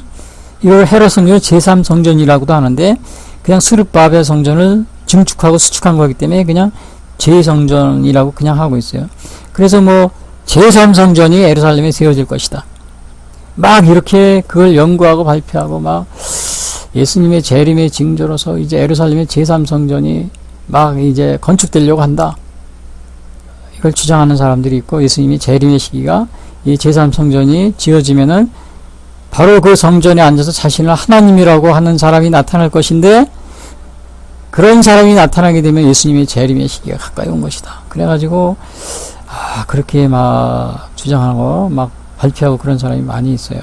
이걸 헤롯 성전을 제3성전이라고도 하는데, 그냥 수르바벨 성전을 증축하고 수축한 거기 때문에 그냥 제2성전이라고 그냥 하고 있어요. 그래서 제3성전이 예루살렘에 세워질 것이다. 막 이렇게 그걸 연구하고 발표하고 막 예수님의 재림의 징조로서 이제 예루살렘의 제3성전이 막 이제 건축되려고 한다, 이걸 주장하는 사람들이 있고, 예수님이 재림의 시기가 이 제3성전이 지어지면은 바로 그 성전에 앉아서 자신을 하나님이라고 하는 사람이 나타날 것인데, 그런 사람이 나타나게 되면 예수님의 재림의 시기가 가까이 온 것이다. 그래가지고 그렇게 막 주장하고 막 발표하고 그런 사람이 많이 있어요.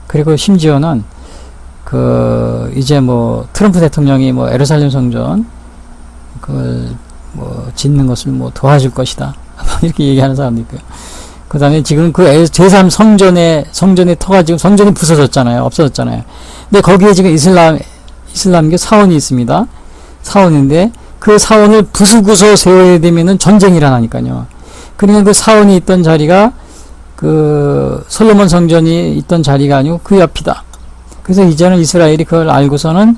그리고 심지어는 이제 트럼프 대통령이 예루살렘 성전 그걸 짓는 것을 도와줄 것이다, 이렇게 얘기하는 사람도 있고요. 그 다음에 지금 제3 성전에 터가지고 성전이 부서졌잖아요. 없어졌잖아요. 근데 거기에 지금 이슬람교 사원이 있습니다. 사원인데 그 사원을 부수고서 세워야 되면은 전쟁이 일어나니까요. 그러니까 그 사원이 있던 자리가 솔로몬 성전이 있던 자리가 아니고 그 옆이다. 그래서 이제는 이스라엘이 그걸 알고서는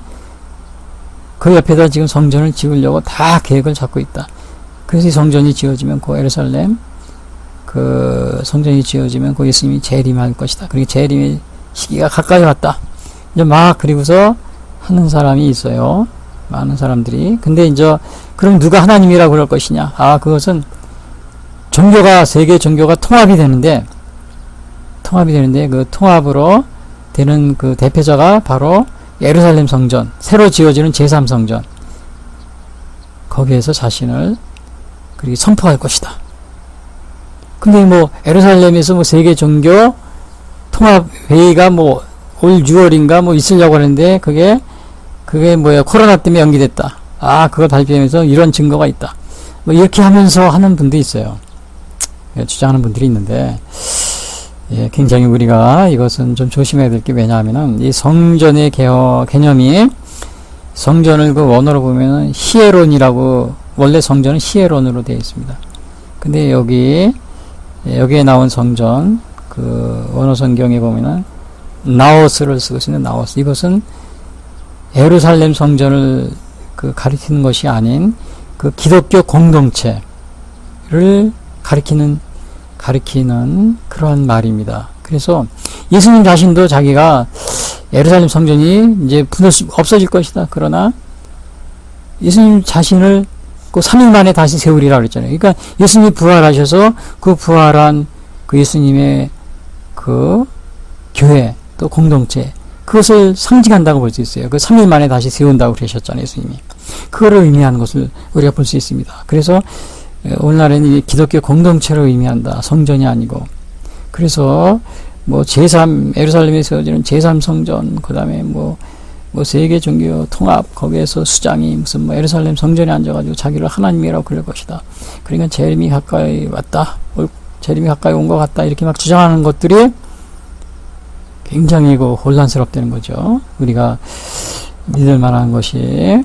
그 옆에다 지금 성전을 지으려고 다 계획을 잡고 있다. 그래서 이 성전이 지어지면 예루살렘 성전이 지어지면 예수님이 재림할 것이다. 그리고 재림의 시기가 가까이 왔다. 이제 그리고서 하는 사람이 있어요. 많은 사람들이. 근데 이제 그럼 누가 하나님이라고 그럴 것이냐? 그것은 세계 종교가 통합이 되는데 그 통합으로 되는 그 대표자가 바로 예루살렘 성전, 새로 지어지는 제3성전. 거기에서 자신을 그렇게 선포할 것이다. 근데 예루살렘에서 세계 종교 통합 회의가 올 6월인가 있으려고 하는데 그게 코로나 때문에 연기됐다. 그걸 발표하면서 이런 증거가 있다. 이렇게 하면서 하는 분도 있어요. 주장하는 분들이 있는데, 굉장히 우리가 이것은 좀 조심해야 될 게, 왜냐하면은 이 성전의 개념이 성전을 그 원어로 보면은 히에론이라고, 원래 성전은 히에론으로 되어 있습니다. 근데 여기에 나온 성전, 그 원어 성경에 보면은 나오스를 쓰고 있는 나오스. 이것은 예루살렘 성전을 그 가리키는 것이 아닌 그 기독교 공동체를 가리키는 그러한 말입니다. 그래서 예수님 자신도 자기가 예루살렘 성전이 이제 없어질 것이다. 그러나 예수님 자신을 그 3일 만에 다시 세우리라 그랬잖아요. 그러니까 예수님이 부활하셔서 그 부활한 그 예수님의 그 교회 또 공동체, 그것을 상징한다고 볼 수 있어요. 그 3일 만에 다시 세운다고 그러셨잖아요, 예수님이. 그거를 의미하는 것을 우리가 볼 수 있습니다. 그래서 오늘날에는 이 기독교 공동체를 의미한다. 성전이 아니고. 그래서 뭐 예루살렘에 세워지는 제3성전, 그 다음에 뭐 세계 종교 통합, 거기에서 수장이 무슨 뭐 예루살렘 성전에 앉아가지고 자기를 하나님이라고 그럴 것이다. 그러니까 재림이 가까이 왔다. 재림이 가까이 온 것 같다. 이렇게 막 주장하는 것들이 굉장히 혼란스럽다는 거죠. 우리가 믿을 만한 것이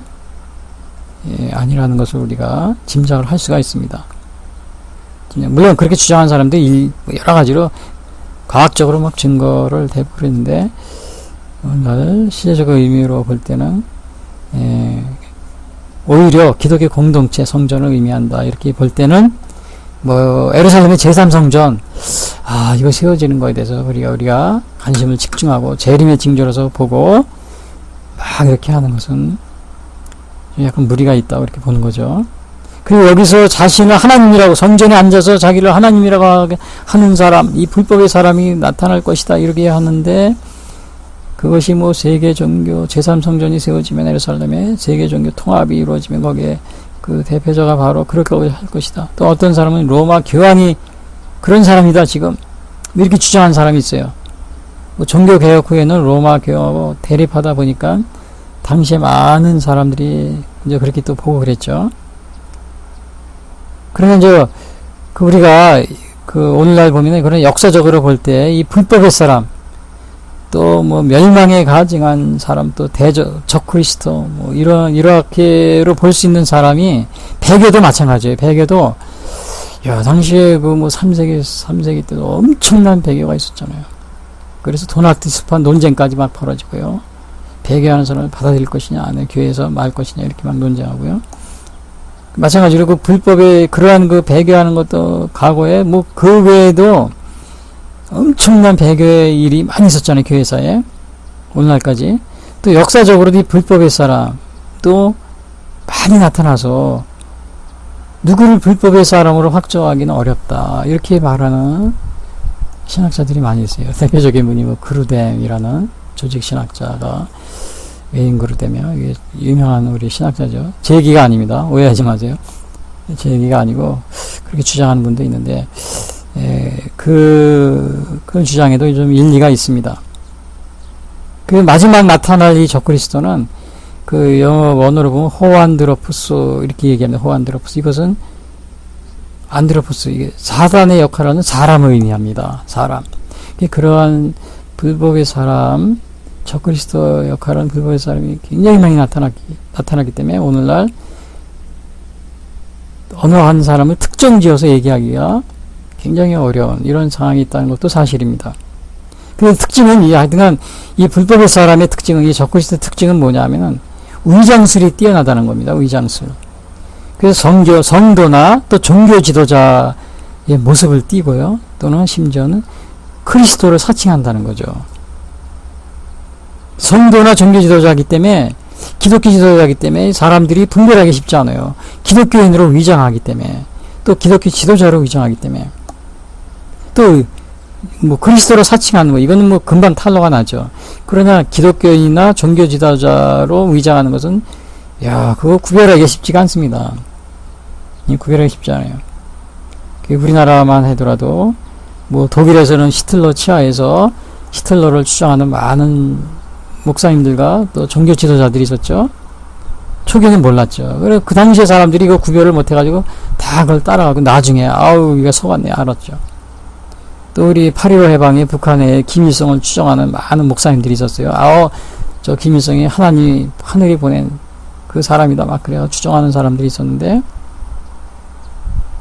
아니라는 것을 우리가 짐작을 할 수가 있습니다. 물론 그렇게 주장하는 사람들이 여러 가지로 과학적으로 막 증거를 대부분 했는데, 오늘 시대적 의미로 볼 때는 오히려 기독교 공동체 성전을 의미한다. 이렇게 볼 때는 뭐 예루살렘의 제3성전, 이거 세워지는 거에 대해서 우리가 관심을 집중하고 재림의 징조로서 보고 막 이렇게 하는 것은 약간 무리가 있다고 이렇게 보는 거죠. 그리고 여기서 자신을 하나님이라고, 성전에 앉아서 자기를 하나님이라고 하는 사람, 이 불법의 사람이 나타날 것이다 이렇게 하는데, 그것이 뭐 세계 종교 제3성전이 세워지면 예루살렘에 세계 종교 통합이 이루어지면 거기에 그 대표자가 바로 그렇게 할 것이다. 또 어떤 사람은 로마 교황이 그런 사람이다 지금 이렇게 주장한 사람이 있어요. 뭐 종교 개혁 후에는 로마 교황하고 대립하다 보니까 당시에 많은 사람들이 이제 그렇게 또 보고 그랬죠. 그러면 이제 우리가 오늘날 보면은 그런 역사적으로 볼 때 이 불법의 사람, 또 뭐 멸망에 가증한 사람, 또 적그리스도, 뭐 이렇게로 볼 수 있는 사람이 배교도 마찬가지예요. 배교도 당시에 그 뭐 3세기 때도 엄청난 배교가 있었잖아요. 그래서 도나티스파 논쟁까지 막 벌어지고요. 배교하는 사람을 받아들일 것이냐, 아니면 교회에서 말 것이냐 이렇게 막 논쟁하고요. 마찬가지로 그 불법의 그러한 그 배교하는 것도 과거에 뭐 그 외에도 엄청난 배교의 일이 많이 있었잖아요. 교회사에. 오늘날까지. 또 역사적으로도 이 불법의 사람 또 많이 나타나서 누구를 불법의 사람으로 확정하기는 어렵다. 이렇게 말하는 신학자들이 많이 있어요. 대표적인 분이 뭐 그루뎀이라는 조직 신학자가, 웨인 그루뎀이요. 이게 유명한 우리 신학자죠. 제 얘기가 아닙니다. 오해하지 마세요. 제 얘기가 아니고 그렇게 주장하는 분도 있는데, 그 주장에도 좀 일리가 있습니다. 그 마지막 나타날 이 적그리스도는 그 영어 원어로 보면 호안드로푸스 이렇게 얘기합니다. 호안드로푸스. 이것은 안드로푸스, 이게 사단의 역할을 하는 사람을 의미합니다. 사람. 그러한 불법의 사람, 적그리스도 역할은 불법의 사람이 굉장히 많이 나타나기 때문에 오늘날 어느 한 사람을 특정 지어서 얘기하기가 굉장히 어려운 이런 상황이 있다는 것도 사실입니다. 그 특징은 하여튼간 이 불법의 사람의 특징은, 이 적그리스도의 특징은 뭐냐면은 위장술이 뛰어나다는 겁니다. 위장술. 그래서 성도나 또 종교 지도자의 모습을 띠고요. 또는 심지어는 그리스도를 사칭한다는 거죠. 성도나 종교 지도자이기 때문에, 기독교 지도자이기 때문에 사람들이 분별하기 쉽지 않아요. 기독교인으로 위장하기 때문에, 또 기독교 지도자로 위장하기 때문에, 또 뭐 그리스도로 사칭하는 거, 이거는 뭐 금방 탄로가 나죠. 그러나 기독교인이나 종교 지도자로 위장하는 것은 그거 구별하기 쉽지가 않습니다. 구별하기 쉽지 않아요. 우리나라만 하더라도 뭐 독일에서는 히틀러 치하에서 히틀러를 추종하는 많은 목사님들과 또 종교 지도자들이 있었죠. 초기에는 몰랐죠. 그래 그 당시에 사람들이 이거 구별을 못해가지고 다 그걸 따라가고 나중에 이거 속았네 알았죠. 또 우리 8.15 해방에 북한의 김일성을 추종하는 많은 목사님들이 있었어요. 저 김일성이 하늘이 보낸 그 사람이다 막 그래요. 추정하는 사람들이 있었는데,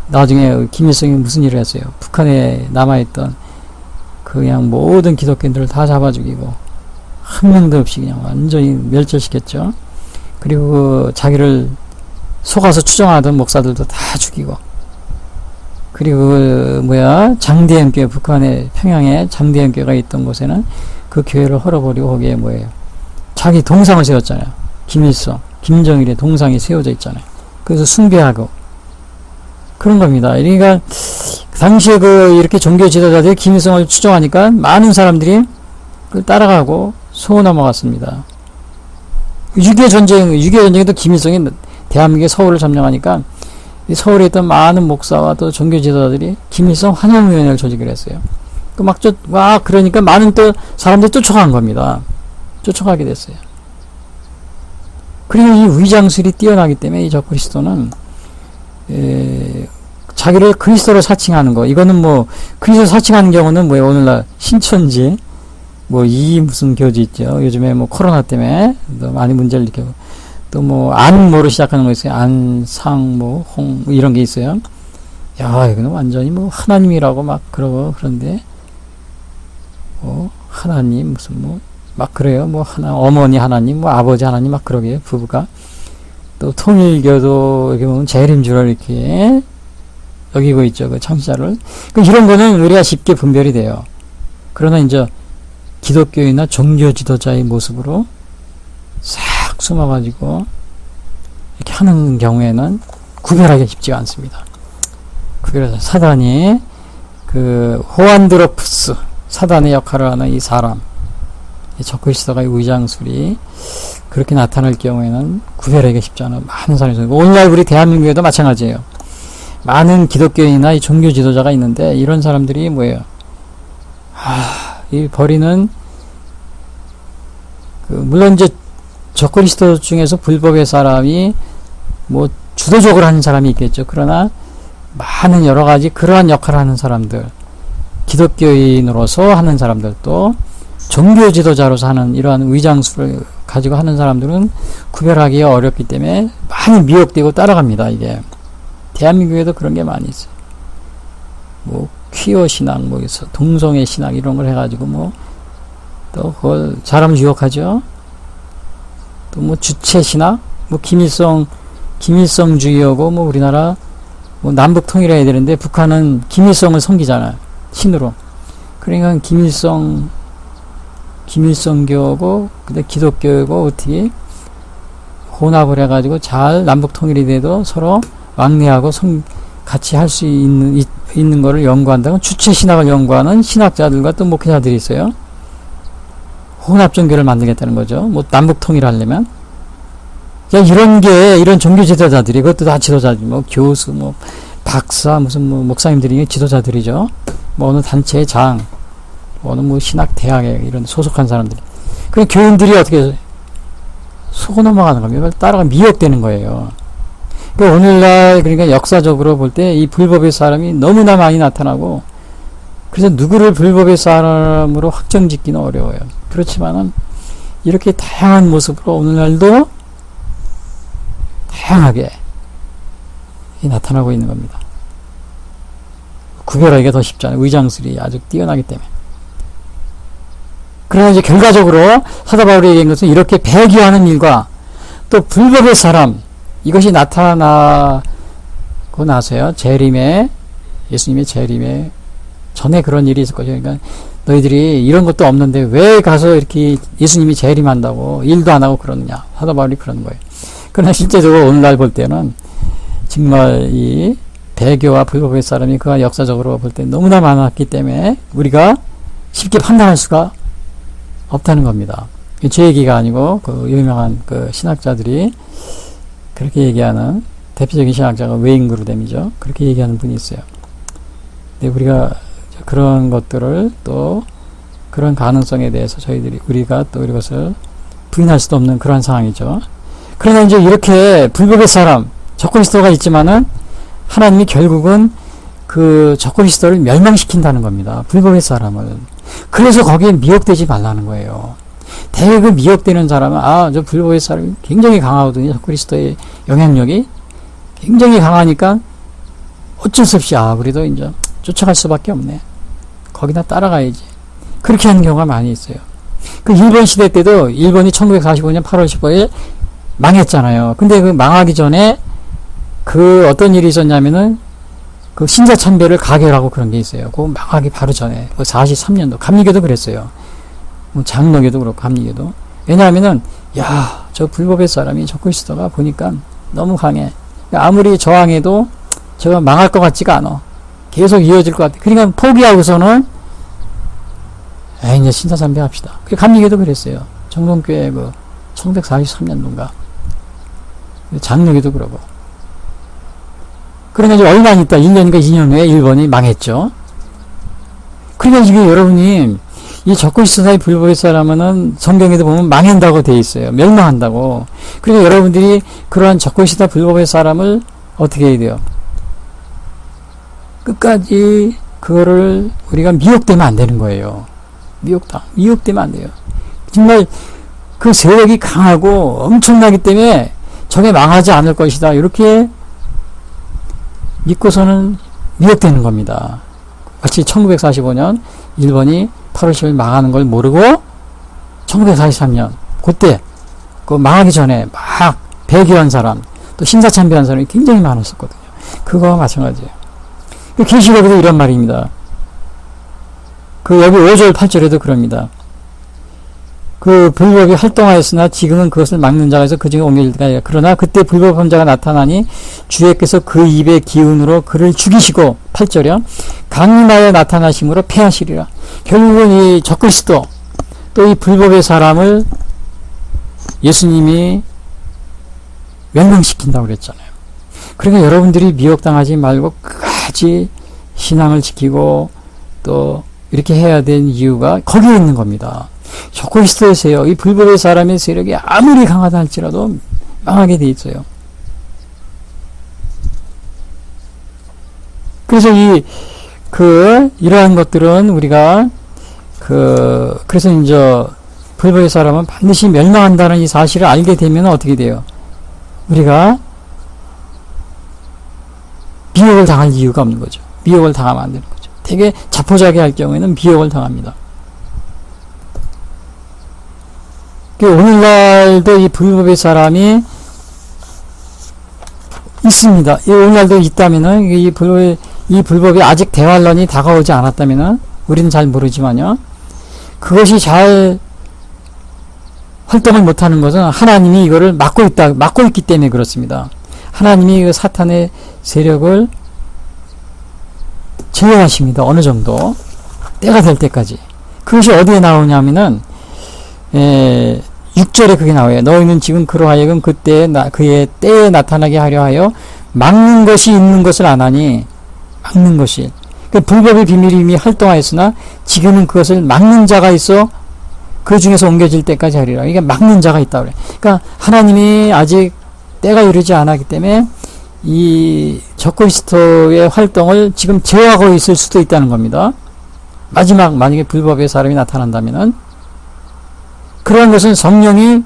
나중에 김일성이 무슨 일을 했어요? 북한에 남아있던 그냥 모든 기독교인들을 다 잡아 죽이고 한 명도 없이 그냥 완전히 멸절시켰죠. 그리고 자기를 속아서 추정하던 목사들도 다 죽이고, 그리고 장대현교회, 북한의 평양에 장대현교회가 있던 곳에는 그 교회를 헐어버리고 거기에 자기 동상을 세웠잖아요. 김일성, 김정일의 동상이 세워져 있잖아요. 그래서 숭배하고 그런 겁니다. 그러니까 당시에 이렇게 종교 지도자들이 김일성을 추종하니까 많은 사람들이 그걸 따라가고 속 넘어갔습니다. 6.25 전쟁에도 김일성이 대한민국의 서울을 점령하니까 이 서울에 있던 많은 목사와 또 종교 지도자들이 김일성 환영위원회를 조직을 했어요. 그러니까 많은 또 사람들이 쫓아간 겁니다. 쫓아가게 됐어요. 그리고 이 위장술이 뛰어나기 때문에 이 적그리스도는 자기를 그리스도로 사칭하는 거, 이거는 그리스도 사칭하는 경우는 오늘날 신천지 이 무슨 교주 있죠. 요즘에 코로나 때문에 또 많이 문제를 일으키고, 또 안모로 시작하는 거 있어요. 안상 홍 이런 게 있어요. 야, 이거는 완전히 하나님이라고 막 그러고, 그런데 하나님 무슨 막 그래요. 어머니 하나님, 아버지 하나님 막 그러게요. 부부가. 또 통일교도 이렇게 보면 재림주를 이렇게 여기고 있죠. 그 창시자를. 이런 거는 우리가 쉽게 분별이 돼요. 그러나 이제 기독교인이나 종교 지도자의 모습으로 싹 숨어가지고 이렇게 하는 경우에는 구별하기 쉽지가 않습니다. 그래서 사단이 호안드로푸스, 사단의 역할을 하는 이 사람, 이 적그리스도의 위장술이 그렇게 나타날 경우에는 구별하기가 쉽지 않아요. 많은 사람이 있어요. 오늘날 우리 대한민국에도 마찬가지예요. 많은 기독교인이나 이 종교 지도자가 있는데, 이런 사람들이 이 버리는 물론 이제 적그리스도 중에서 불법의 사람이 주도적으로 하는 사람이 있겠죠. 그러나 많은 여러 가지 그러한 역할을 하는 사람들, 기독교인으로서 하는 사람들도 종교 지도자로서 하는 이러한 위장술을 가지고 하는 사람들은 구별하기가 어렵기 때문에 많이 미혹되고 따라갑니다. 이게 대한민국에도 그런 게 많이 있어요. 퀴어 신학, 동성애 신학 이런 걸 해가지고 또 그걸 사람을 유혹하죠. 또 주체 신학, 김일성주의하고 우리나라 남북 통일해야 되는데 북한은 김일성을 섬기잖아요. 신으로. 그러니까 김일성교고 그다음 기독교고 어떻게 혼합을 해가지고 잘 남북 통일이 돼도 서로 왕래하고 같이 할 수 있는 거를 연구한다고, 주체 신학을 연구하는 신학자들과 또 목회자들이 있어요. 혼합 종교를 만들겠다는 거죠. 남북 통일하려면. 이런 종교 지도자들이, 그것도 다 지도자들, 교수, 박사, 무슨 목사님들이 지도자들이죠. 어느 단체의 장, 어느 신학 대학에 이런 소속한 사람들이. 그 교인들이 어떻게 속어 넘어가는 겁니다. 따라가 미혹되는 거예요. 오늘날, 그러니까 역사적으로 볼 때 이 불법의 사람이 너무나 많이 나타나고, 그래서 누구를 불법의 사람으로 확정짓기는 어려워요. 그렇지만은 이렇게 다양한 모습으로 오늘날도 다양하게 나타나고 있는 겁니다. 구별하기가 더 쉽지 않아요. 위장술이 아주 뛰어나기 때문에. 그러나 이제 결과적으로 사도 바울이 얘기한 것은 이렇게 배교하는 일과 또 불법의 사람, 이것이 나타나고 나서요. 예수님의 재림에 전에 그런 일이 있을 거죠. 그러니까 너희들이 이런 것도 없는데 왜 가서 이렇게 예수님이 재림한다고 일도 안 하고 그러느냐. 사도 바울이 그런 거예요. 그러나 실제적으로 오늘날 볼 때는 정말 이 배교와 불법의 사람이 그 역사적으로 볼 때 너무나 많았기 때문에 우리가 쉽게 판단할 수가 없다는 겁니다. 제 얘기가 아니고 그 유명한 그 신학자들이 그렇게 얘기하는, 대표적인 신학자가 웨잉그루뎀이죠. 그렇게 얘기하는 분이 있어요. 근데 우리가 그런 것들을 또 그런 가능성에 대해서 우리가 또 이것을 부인할 수도 없는 그런 상황이죠. 그러나 이제 이렇게 불법의 사람, 적그리스도가 있지만은 하나님이 결국은 그 적그리스도를 멸망시킨다는 겁니다. 불법의 사람을. 그래서 거기에 미혹되지 말라는 거예요. 대개 그 미혹되는 사람은, 저 불법의 사람이 굉장히 강하거든요. 그리스도의 영향력이 굉장히 강하니까 어쩔 수 없이, 그래도 이제 쫓아갈 수밖에 없네. 거기다 따라가야지. 그렇게 하는 경우가 많이 있어요. 그 일본 시대 때도 일본이 1945년 8월 15일 망했잖아요. 근데 그 망하기 전에 그 어떤 일이 있었냐면은 그 신사참배를 가결하고 그런 게 있어요. 그 망하기 바로 전에. 그 43년도. 감리교도 그랬어요. 뭐 장로교도 그렇고 감리교도. 왜냐하면은 저 불법의 사람이 저 그리스도가 보니까 너무 강해. 아무리 저항해도 저가 망할 것 같지가 않아. 계속 이어질 것 같아. 그러니까 포기하고서는 이제 신사참배 합시다. 감리교도 그랬어요. 정동교회 그 1943년도인가. 장로교도 그러고. 그러니까 이제 얼마 있다, 1년인가 2년 후에 일본이 망했죠. 그러니까 이게 여러분이, 이 적그리스도의 불법의 사람은 성경에도 보면 망한다고 돼 있어요. 멸망한다고. 그러니까 여러분들이 그러한 적그리스도 불법의 사람을 어떻게 해야 돼요? 끝까지 그거를 우리가 미혹되면 안 되는 거예요. 미혹되면 안 돼요. 정말 그 세력이 강하고 엄청나기 때문에 저게 망하지 않을 것이다. 이렇게 믿고서는 미혹되는 겁니다. 마치 1945년 일본이 8월 10일 망하는 걸 모르고 1943년 그때 그 망하기 전에 막 배교한 사람 또 신사참배한 사람이 굉장히 많았었거든요. 그거와 마찬가지예요. 그 계시록에도 이런 말입니다. 그 여기 5절 8절에도 그럽니다. 그 불법이 활동하였으나 지금은 그것을 막는 자가 있어 그 중에 옮겨질 때가 아니라 그러나 그때 불법한 자가 나타나니 주께서 그 입의 기운으로 그를 죽이시고 8절이요 강림하여 나타나심으로 패하시리라. 결국은 이 적그리스도 또 이 불법의 사람을 예수님이 멸망시킨다고 그랬잖아요. 그러니까 여러분들이 미혹당하지 말고 끝까지 신앙을 지키고 또 이렇게 해야 되는 이유가 거기에 있는 겁니다. 적그리스도의 세력, 이 불법의 사람의 세력이 아무리 강하다 할지라도 망하게 돼 있어요. 그래서 이러한 것들은 우리가 그래서 이제 불법의 사람은 반드시 멸망한다는 이 사실을 알게 되면 어떻게 돼요? 우리가 미혹을 당할 이유가 없는 거죠. 미혹을 당하면 안 되는 거죠. 되게 자포자기 할 경우에는 미혹을 당합니다. 오늘날도 이 불법의 사람이 있습니다. 오늘날도 있다면은 이 불법이 아직 대환란이 다가오지 않았다면은 우리는 잘 모르지만요. 그것이 잘 활동을 못하는 것은 하나님이 이거를 막고 있기 때문에 그렇습니다. 하나님이 그 사탄의 세력을 제어하십니다. 어느 정도 때가 될 때까지. 그것이 어디에 나오냐면은 6절에 그게 나와요. 너희는 지금 그로 하여금 그의 때에 나타나게 하려 하여 막는 것이 있는 것을 안 하니 막는 것이. 그러니까 불법의 비밀이 이미 활동하였으나 지금은 그것을 막는 자가 있어 그 중에서 옮겨질 때까지 하리라. 이게 막는 자가 있다 그래. 그러니까 하나님이 아직 때가 이르지 않았기 때문에 이 적그리스도의 활동을 지금 제어하고 있을 수도 있다는 겁니다. 만약에 불법의 사람이 나타난다면은 그러한 것은 성령이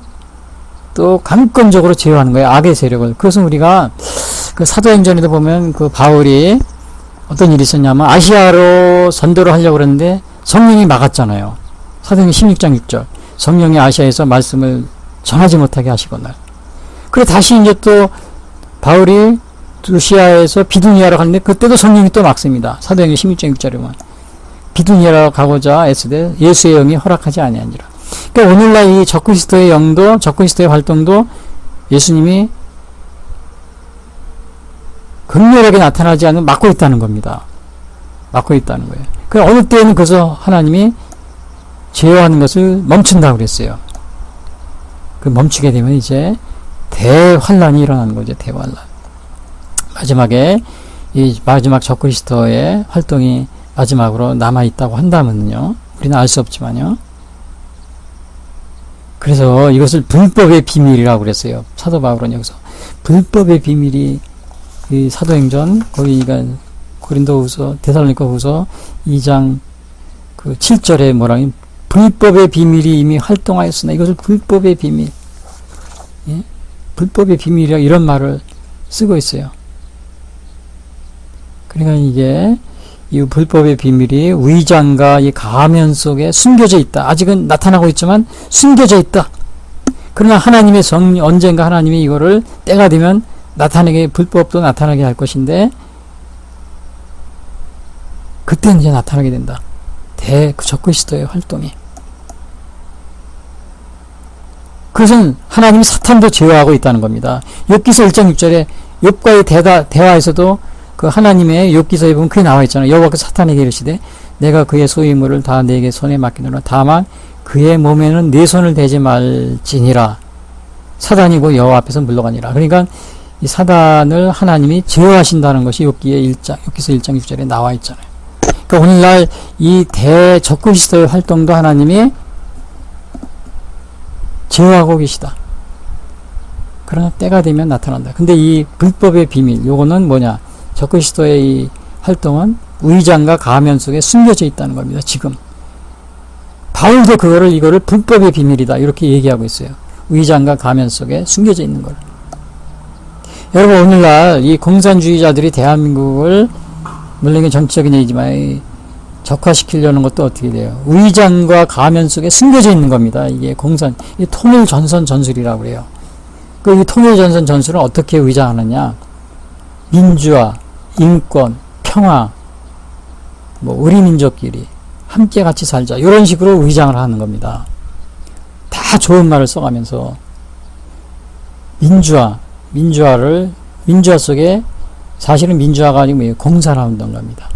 또 강권적으로 제어하는 거예요. 악의 세력을. 그것은 우리가 그 사도행전에도 보면 그 바울이 어떤 일이 있었냐면 아시아로 선도를 하려고 그랬는데 성령이 막았잖아요. 사도행전 16장 6절. 성령이 아시아에서 말씀을 전하지 못하게 하시거나. 그래 다시 이제 또 바울이 루시아에서 비두니아로 갔는데 그때도 성령이 또 막습니다. 사도행전 16장 6절에 보면 비두니아로 가고자 애쓰되 예수의 영이 허락하지 아니하니라. 그러니까 오늘날 이 적그리스도의 영도 적그리스도의 활동도 예수님이 극렬하게 나타나지 않으면 막고 있다는 겁니다. 막고 있다는 거예요. 그 어느 때에는 그래서 하나님이 제어하는 것을 멈춘다고 그랬어요. 그 멈추게 되면 이제 대환란이 일어나는 거죠. 대환란. 마지막에 이 마지막 적그리스도의 활동이 마지막으로 남아 있다고 한다면요. 우리는 알 수 없지만요. 그래서 이것을 불법의 비밀이라고 그랬어요. 사도 바울은 여기서 불법의 비밀이 이 사도행전 거기가 고린도후서 데살로니가후서 2장 그 7절에 뭐라니 불법의 비밀이 이미 활동하였으나 이것을 불법의 비밀, 예? 불법의 비밀이라 이런 말을 쓰고 있어요. 그러니까 이게 이 불법의 비밀이 위장과 이 가면 속에 숨겨져 있다. 아직은 나타나고 있지만 숨겨져 있다. 그러나 하나님의 언젠가 하나님이 이거를 때가 되면 나타나게, 불법도 나타나게 할 것인데 그때는 이제 나타나게 된다. 적그리스도의 활동이. 그것은 하나님이 사탄도 제어하고 있다는 겁니다. 욥기서 1장 6절에 욥과의 대화에서도 그 하나님의 욥기서에 보면 그게 나와 있잖아요. 여호와께서 사탄에게 이르시되 내가 그의 소유물을 다 내게 손에 맡기노라. 다만 그의 몸에는 내 손을 대지 말지니라. 사단이고 여호와 앞에서 물러가니라. 그러니까 이 사단을 하나님이 제어하신다는 것이 욥기서 1장 6절에 나와 있잖아요. 그러니까 오늘날 이 적그리스도의 활동도 하나님이 제어하고 계시다. 그러나 때가 되면 나타난다. 근데 이 불법의 비밀, 요거는 뭐냐? 적그리스도의 이 활동은 위장과 가면 속에 숨겨져 있다는 겁니다. 지금 바울도 이거를 불법의 비밀이다 이렇게 얘기하고 있어요. 위장과 가면 속에 숨겨져 있는 걸. 여러분, 오늘날 이 공산주의자들이 대한민국을, 물론 이게 정치적인 얘기지만 적화시키려는 것도 어떻게 돼요? 위장과 가면 속에 숨겨져 있는 겁니다. 이게 이 통일전선 전술이라고 그래요. 이 통일전선 전술은 어떻게 위장하느냐? 민주화, 인권, 평화, 우리 민족끼리 함께 같이 살자. 이런 식으로 위장을 하는 겁니다. 다 좋은 말을 써가면서 민주화 속에 사실은 민주화가 아니고 뭐예요? 공산화운동가입니다.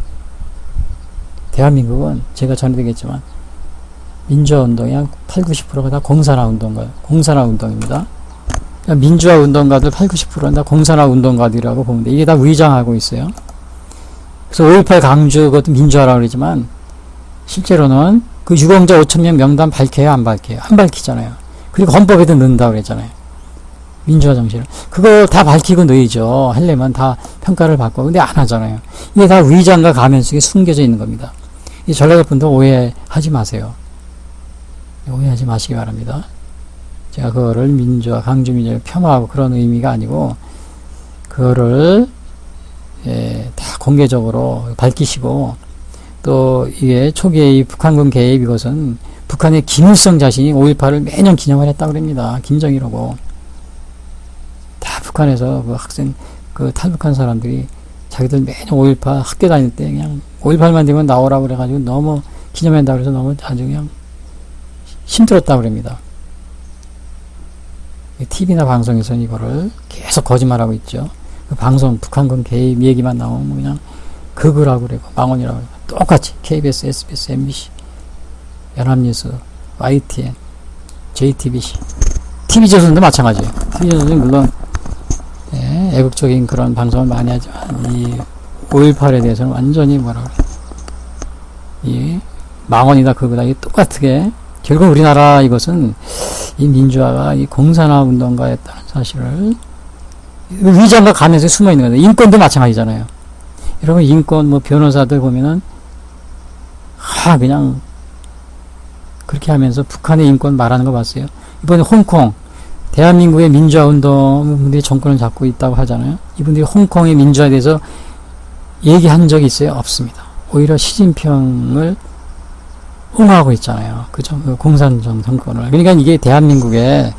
대한민국은 제가 전에 얘기했지만 민주화운동이 한 8, 90%가 다 공산화운동입니다. 민주화운동가들 8, 90%는 다 공산화운동가들이라고 보면 돼. 이게 다 위장하고 있어요. 그래서 5.18 강주 그것도 민주화라고 그러지만 실제로는 그 유공자 5,000명 명단 밝혀요? 안 밝혀요? 안 밝히잖아요. 그리고 헌법에도 넣는다고 그랬잖아요. 민주화 정신을. 그거 다 밝히고 넣이죠. 하려면 다 평가를 받고. 근데 안 하잖아요. 이게 다 위장과 가면 속에 숨겨져 있는 겁니다. 이 전라도 분도 오해하지 마세요. 오해하지 마시기 바랍니다. 제가 그거를 민주화, 강주민주를 폄하하고 그런 의미가 아니고 그거를 다 공개적으로 밝히시고 또 이게 초기에 이 북한군 개입 이것은 북한의 김일성 자신이 5.18을 매년 기념을 했다고 그럽니다. 김정일하고 다 북한에서 그 학생 탈북한 사람들이 자기들 매년 5.18 학교 다닐 때 그냥 5.18만 되면 나오라고 그래가지고 너무 기념한다고 그래서 너무 아주 그냥 힘들었다고 그럽니다. TV나 방송에서는 이거를 계속 거짓말하고 있죠. 그 방송 북한군 개입 얘기만 나오면 그냥 극우라고 그러고 망언이라고 그러고 똑같이 KBS, SBS, MBC, 연합뉴스, YTN, JTBC, TV조선도 마찬가지예요. TV조선은 물론 애국적인 그런 방송을 많이 하지만 이 5.18에 대해서는 완전히 뭐라고 그래요. 이 망언이다 극우다 이게 똑같게 결국 우리나라 이것은 이 민주화가 이 공산화 운동가였다는 사실을 위장과 가면서 숨어 있는 거예요. 인권도 마찬가지잖아요. 여러분 인권 변호사들 보면은 그냥 그렇게 하면서 북한의 인권 말하는 거 봤어요. 이번에 홍콩 대한민국의 민주화 운동분들이 정권을 잡고 있다고 하잖아요. 이분들이 홍콩의 민주화에 대해서 얘기한 적이 있어요? 없습니다. 오히려 시진핑을 옹호하고 있잖아요. 그 공산정 정권을. 그러니까 이게 대한민국의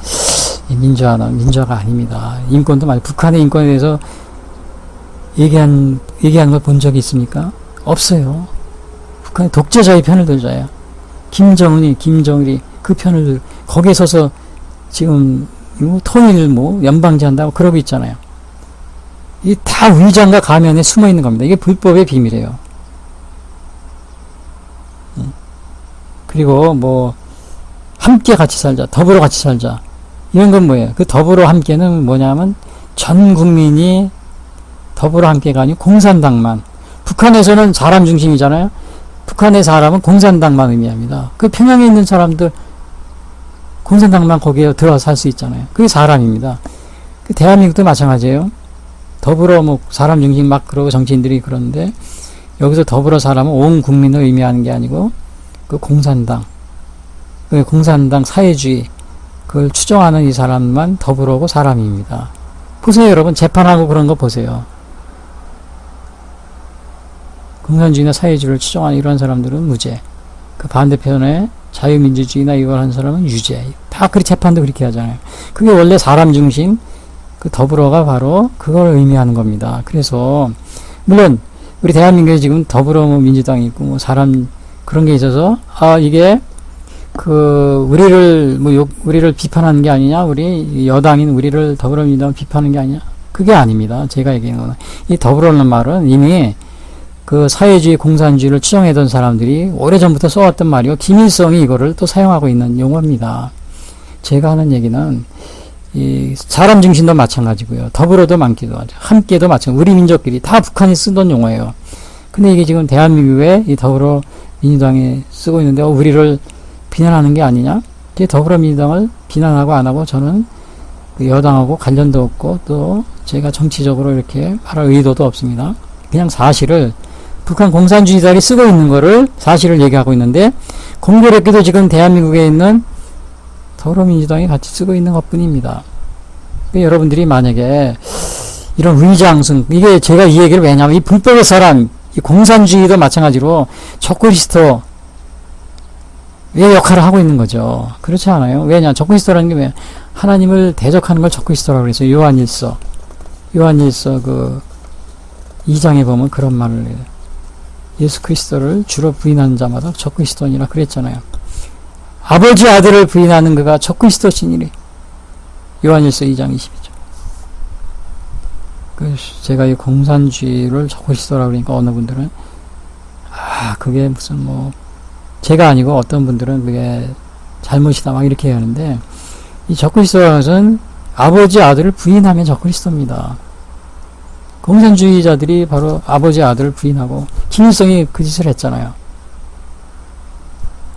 민주화는 민주화가 아닙니다. 인권도 말이에요. 북한의 인권에 대해서 얘기한 걸 본 적이 있습니까? 없어요. 북한의 독재자의 편을 들자요. 김정일이 그 편을 거기에 서서 지금 통일 연방제 한다고 그러고 있잖아요. 이 다 위장과 가면에 숨어 있는 겁니다. 이게 불법의 비밀이에요. 그리고 함께 같이 살자, 더불어 같이 살자. 이런 건 뭐예요? 그 더불어 함께는 뭐냐면 전 국민이 더불어 함께가 아니고 공산당만. 북한에서는 사람 중심이잖아요. 북한의 사람은 공산당만 의미합니다. 그 평양에 있는 사람들 공산당만 거기에 들어와 살 수 있잖아요. 그게 사람입니다. 그 대한민국도 마찬가지예요. 더불어 사람 중심 그러고 정치인들이 그러는데 여기서 더불어 사람은 온 국민을 의미하는 게 아니고 그 공산당 그 공산당 사회주의 그걸 추종하는 이 사람만 더불어고 사람입니다. 보세요, 여러분. 재판하고 그런 거 보세요. 공산주의나 사회주의를 추종하는 이런 사람들은 무죄. 그 반대편에 자유민주주의나 이걸 하는 사람은 유죄. 다 그렇게 재판도 그렇게 하잖아요. 그게 원래 사람 중심 그 더불어가 바로 그걸 의미하는 겁니다. 그래서 물론 우리 대한민국에 지금 더불어민주당이 있고 뭐 사람 그런 게 있어서 이게 그 우리를 비판하는 게 아니냐, 우리 여당인 우리를 더불어민주당 비판하는 게 아니냐, 그게 아닙니다. 제가 얘기하는 거는 이 더불어라는 말은 이미 그 사회주의 공산주의를 추종하던 사람들이 오래전부터 써왔던 말이고 김일성이 이거를 또 사용하고 있는 용어입니다. 제가 하는 얘기는 이 사람 중심도 마찬가지고요. 더불어도 많기도 하죠. 함께도 마찬가지. 우리 민족끼리 다 북한이 쓰던 용어예요. 근데 이게 지금 대한민국에 이 더불어민주당이 쓰고 있는데 우리를 비난하는 게 아니냐? 이게 더불어민주당을 비난하고 안 하고 저는 그 여당하고 관련도 없고 또 제가 정치적으로 이렇게 말할 의도도 없습니다. 그냥 사실을 북한 공산주의자들이 쓰고 있는 거를 사실을 얘기하고 있는데 공교롭게도 지금 대한민국에 있는 더불어민주당이 같이 쓰고 있는 것 뿐입니다. 여러분들이 만약에 이런 위장승, 이게 제가 이 얘기를 왜냐하면 이 불법의 사람, 이 공산주의도 마찬가지로 적그리스도의 역할을 하고 있는 거죠. 그렇지 않아요? 왜냐? 적그리스도라는 게 왜? 하나님을 대적하는 걸 적그리스도라고 그래서 요한일서 그 2장에 보면 그런 말을 해요. 예수 그리스도를 주로 부인하는 자마다 적그리스도니라 그랬잖아요. 아버지 아들을 부인하는 그가 적그리스도시니래. 요한일서 2장 20이죠. 그래서 제가 이 공산주의를 적그리스도라고 그러니까 어느 분들은 그게 무슨 뭐 제가 아니고 어떤 분들은 그게 잘못이다 막 이렇게 하는데 이 적그리스도라는 것은 아버지 아들을 부인하면 적그리스도입니다. 공산주의자들이 바로 아버지 아들을 부인하고 김일성이 그 짓을 했잖아요.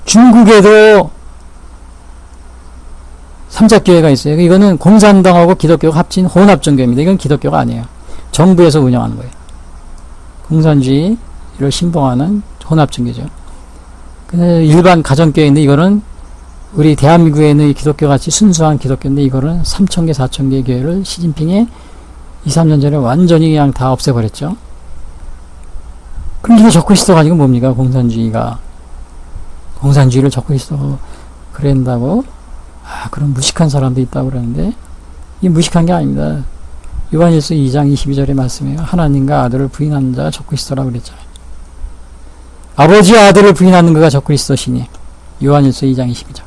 중국에도 삼자교회가 있어요. 이거는 공산당하고 기독교가 합친 혼합종교입니다. 이건 기독교가 아니에요. 정부에서 운영하는 거예요. 공산주의를 신봉하는 혼합종교죠. 근데 일반 가정교회인데 이거는 우리 대한민국에 있는 기독교 같이 순수한 기독교인데 이거는 3,000개, 4,000개 교회를 시진핑이 2, 3년 전에 완전히 그냥 다 없애버렸죠. 그럼 이게 적그리스도가 아니고 뭡니까? 공산주의를 적그리스도 그런다고 그런 무식한 사람도 있다고 그러는데 이 무식한 게 아닙니다. 요한일서 2장 22절의 말씀이에요. 하나님과 아들을 부인하는 자가 적그리스도라고 그랬잖아요. 아버지 아들을 부인하는 그가 적그리스도시니 요한일서 2장 22절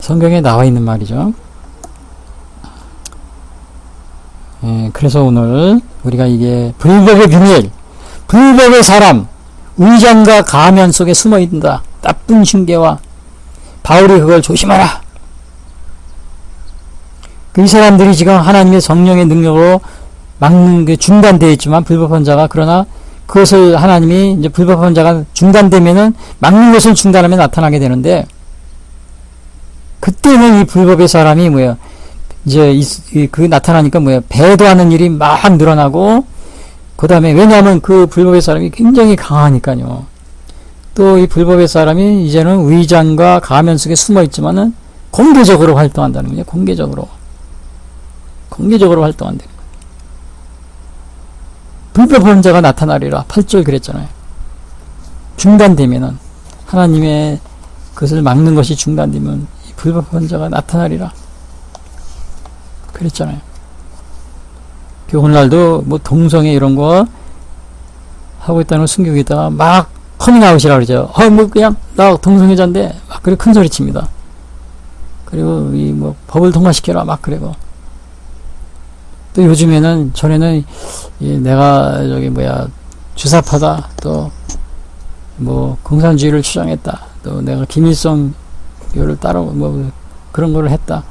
성경에 나와 있는 말이죠. 그래서 오늘 우리가 이게 불법의 비밀, 불법의 사람, 의장과 가면 속에 숨어 있다. 나쁜 흉계와 바울이 그걸 조심하라. 이 사람들이 지금 하나님의 성령의 능력으로 막는 게 중단되어 있지만 불법한 자가 그러나 그것을 하나님이 이제 불법한 자가 중단되면은 막는 것을 중단하면 나타나게 되는데 그때는 이 불법의 사람이 뭐야? 이제 그 나타나니까 뭐야? 배도하는 일이 막 늘어나고 그다음에 왜냐하면 그 불법의 사람이 굉장히 강하니까요. 또 이 불법의 사람이 이제는 위장과 가면 속에 숨어 있지만은 공개적으로 활동한다는 거예요. 공개적으로 활동한다는 거예요. 불법한 자가 나타나리라 8절 그랬잖아요. 중단되면은 하나님의 그것을 막는 것이 중단되면 이 불법한 자가 나타나리라 그랬잖아요. 오늘날도 뭐 동성애 이런 거 하고 있다는 순교기다가 막 커밍아웃이라 그러죠. 뭐 그냥 나 동성애자인데 막 그래 큰 소리 칩니다. 그리고 이 뭐 법을 통과시켜라 막 그러고 또 요즘에는 전에는 내가 저기 주사파다 또 뭐 공산주의를 주장했다 또 내가 김일성교를 따라 뭐 그런 거를 했다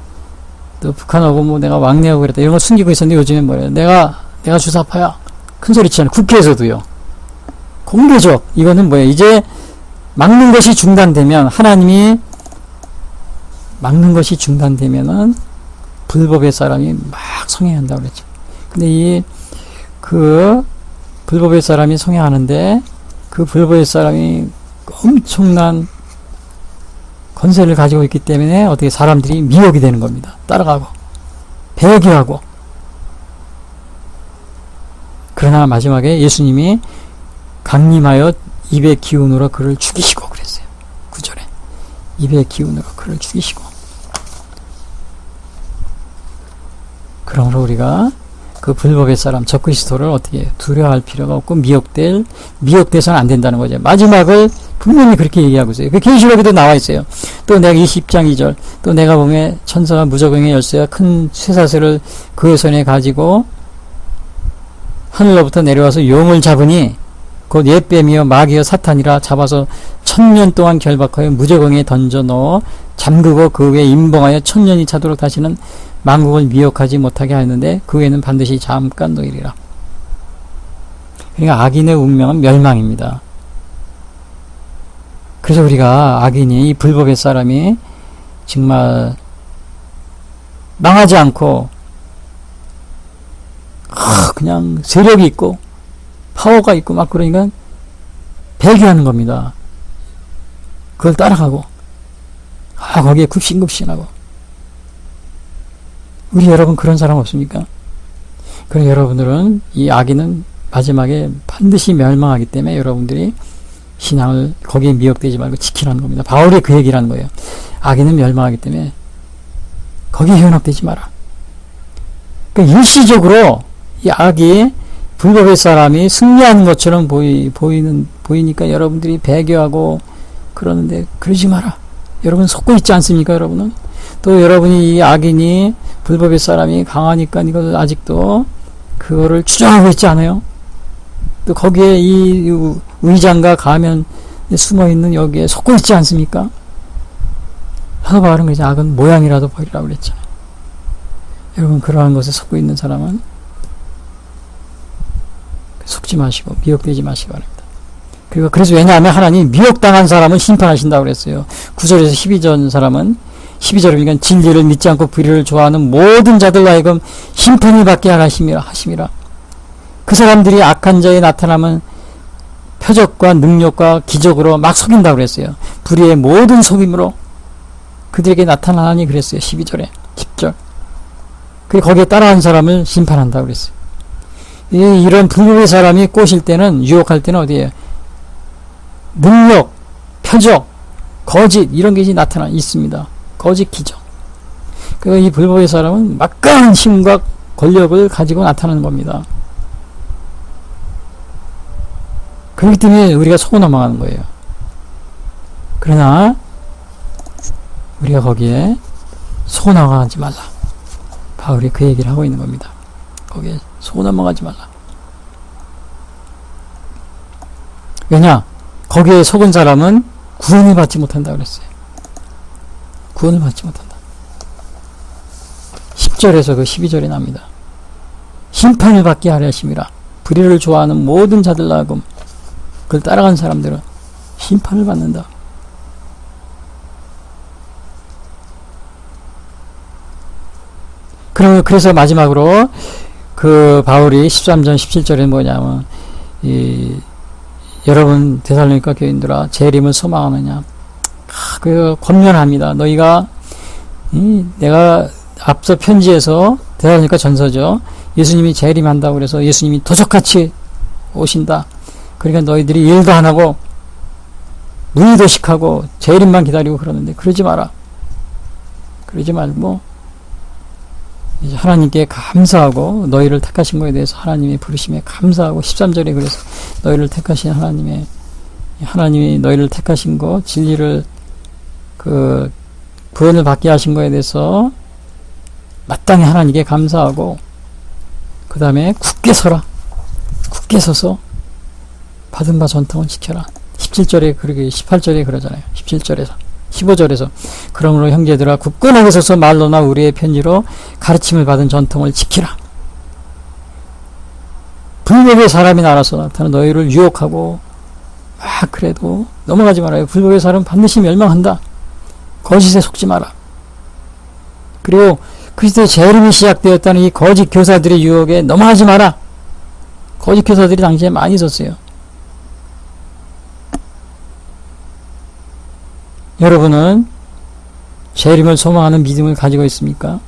또 북한하고 뭐 내가 왕래하고 그랬다 이런 걸 숨기고 있었는데 요즘엔 뭐래요? 내가 주사파야 큰 소리 치잖아요. 국회에서도요. 공개적 이거는 뭐예요? 이제 막는 것이 중단되면 하나님이 막는 것이 중단되면은 불법의 사람이 막 성행한다고 그랬죠. 근데 그 불법의 사람이 성행하는데 그 불법의 사람이 엄청난 권세를 가지고 있기 때문에 어떻게 사람들이 미혹이 되는 겁니다. 따라가고 배교하고. 그러나 마지막에 예수님이 강림하여 입의 기운으로 그를 죽이시고 그랬어요. 9절에 입의 기운으로 그를 죽이시고. 그러므로 우리가 그 불법의 사람 적그리스도를 어떻게 두려워할 필요가 없고 미혹돼서는 안 된다는 거죠. 마지막을 분명히 그렇게 얘기하고 있어요. 그 계시록에도 나와 있어요. 또 내가 20장 2절 또 내가 보매 천사와 무저공의 열쇠와 큰 쇠사슬을 그의 손에 가지고 하늘로부터 내려와서 용을 잡으니 곧 옛뱀이여 마귀여 사탄이라 잡아서 1000년 동안 결박하여 무저공에 던져 넣어 잠그고 그 후에 임봉하여 1000년이 차도록 다시는 만국을 미혹하지 못하게 하였는데 그 후에는 반드시 잠깐 노이리라. 그러니까 악인의 운명은 멸망입니다. 그래서 우리가 악인이 이 불법의 사람이 정말 망하지 않고 그냥 세력이 있고 파워가 있고 막 그러니까 배교하는 겁니다. 그걸 따라가고 거기에 굽신굽신하고. 우리 여러분 그런 사람 없습니까? 그럼 여러분들은 이 악인은 마지막에 반드시 멸망하기 때문에 여러분들이 신앙을 거기에 미혹되지 말고 지키라는 겁니다. 바울이 그 얘기를 하는 거예요. 악인은 멸망하기 때문에 거기에 현혹되지 마라. 그러니까 일시적으로 이 악이 불법의 사람이 승리하는 것처럼 보이니까 여러분들이 배교하고 그러는데 그러지 마라. 여러분 속고 있지 않습니까? 여러분은 또 여러분이 이 악인이 불법의 사람이 강하니까 이걸 아직도 그거를 주장하고 있지 않아요? 또 거기에 이 의장과 가면 숨어있는 여기에 속고 있지 않습니까? 하도 바른 거지. 악은 모양이라도 버리라고 그랬잖아요. 여러분 그러한 것에 속고 있는 사람은 속지 마시고 미혹되지 마시기 바랍니다. 그리고 그래서 왜냐하면 하나님 미혹당한 사람은 심판하신다고 그랬어요. 9절에서 12절 사람은 12절에 보니까 진리를 믿지 않고 불의를 좋아하는 모든 자들로 하여금 심판을 받게 하심이라. 그 사람들이 악한 자에 나타나면 표적과 능력과 기적으로 막 속인다고 그랬어요. 불의의 모든 속임으로 그들에게 나타나니 그랬어요. 12절에 10절. 그리고 거기에 따라한 사람을 심판한다고 그랬어요. 이런 불법의 사람이 꼬실 때는 유혹할 때는 어디에요? 능력, 표적, 거짓 이런 것이 있습니다. 거짓 기적. 그리고 이 불법의 사람은 막강한 힘과 권력을 가지고 나타나는 겁니다. 그렇기 때문에 우리가 속고 넘어가는 거예요. 그러나 우리가 거기에 속고 넘어가지 말라. 바울이 그 얘기를 하고 있는 겁니다. 거기에 속고 넘어가지 말라. 왜냐? 거기에 속은 사람은 구원을 받지 못한다 그랬어요. 구원을 받지 못한다. 10절에서 그 12절에 납니다. 심판을 받게 하려 하심이라. 불의를 좋아하는 모든 자들로 하여금 그걸 따라간 사람들은 심판을 받는다. 그래서 마지막으로 그 바울이 13절 17절에 뭐냐면 여러분 데살로니가 교인들아 재림을 소망하느냐. 그 권면합니다. 너희가 내가 앞서 편지에서 데살로니가 전서죠. 예수님이 재림한다고 그래서 예수님이 도적같이 오신다. 그러니까 너희들이 일도 안 하고 무의도식하고 재림만 기다리고 그러는데 그러지 마라. 그러지 말고 이제 하나님께 감사하고 너희를 택하신 것에 대해서 하나님의 부르심에 감사하고 13절에 그래서 너희를 택하신 하나님이 너희를 택하신 것 진리를 그 구원을 받게 하신 것에 대해서 마땅히 하나님께 감사하고 그 다음에 굳게 서라. 굳게 서서 받은 바 전통을 지켜라. 17절에 그러게 18절에 그러잖아요. 17절에서 15절에서 그러므로 형제들아 굳건하게 서서 말로나 우리의 편지로 가르침을 받은 전통을 지키라. 불법의 사람이 나라서 나타나 너희를 유혹하고 막 그래도 넘어가지 말아요. 불법의 사람은 반드시 멸망한다. 거짓에 속지 마라. 그리고 그리스도의 재림이 시작되었다는 이 거짓 교사들의 유혹에 넘어가지 마라. 거짓 교사들이 당시에 많이 있었어요. 여러분은 재림을 소망하는 믿음을 가지고 있습니까?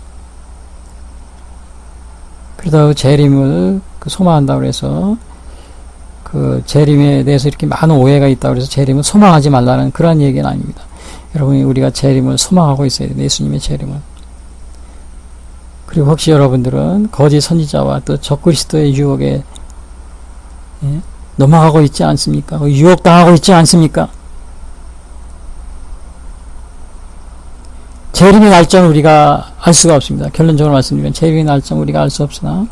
그러다가 재림을 소망한다고 해서 그 재림에 대해서 이렇게 많은 오해가 있다고 해서 재림을 소망하지 말라는 그러한 얘기는 아닙니다. 여러분이 우리가 재림을 소망하고 있어야 돼요. 예수님의 재림을. 그리고 혹시 여러분들은 거짓 선지자와 또 적그리스도의 유혹에 넘어가고 있지 않습니까? 유혹당하고 있지 않습니까? 재림의 날짜는 우리가 알 수가 없습니다. 결론적으로 말씀드리면 재림의 날짜는 우리가 알 수 없으나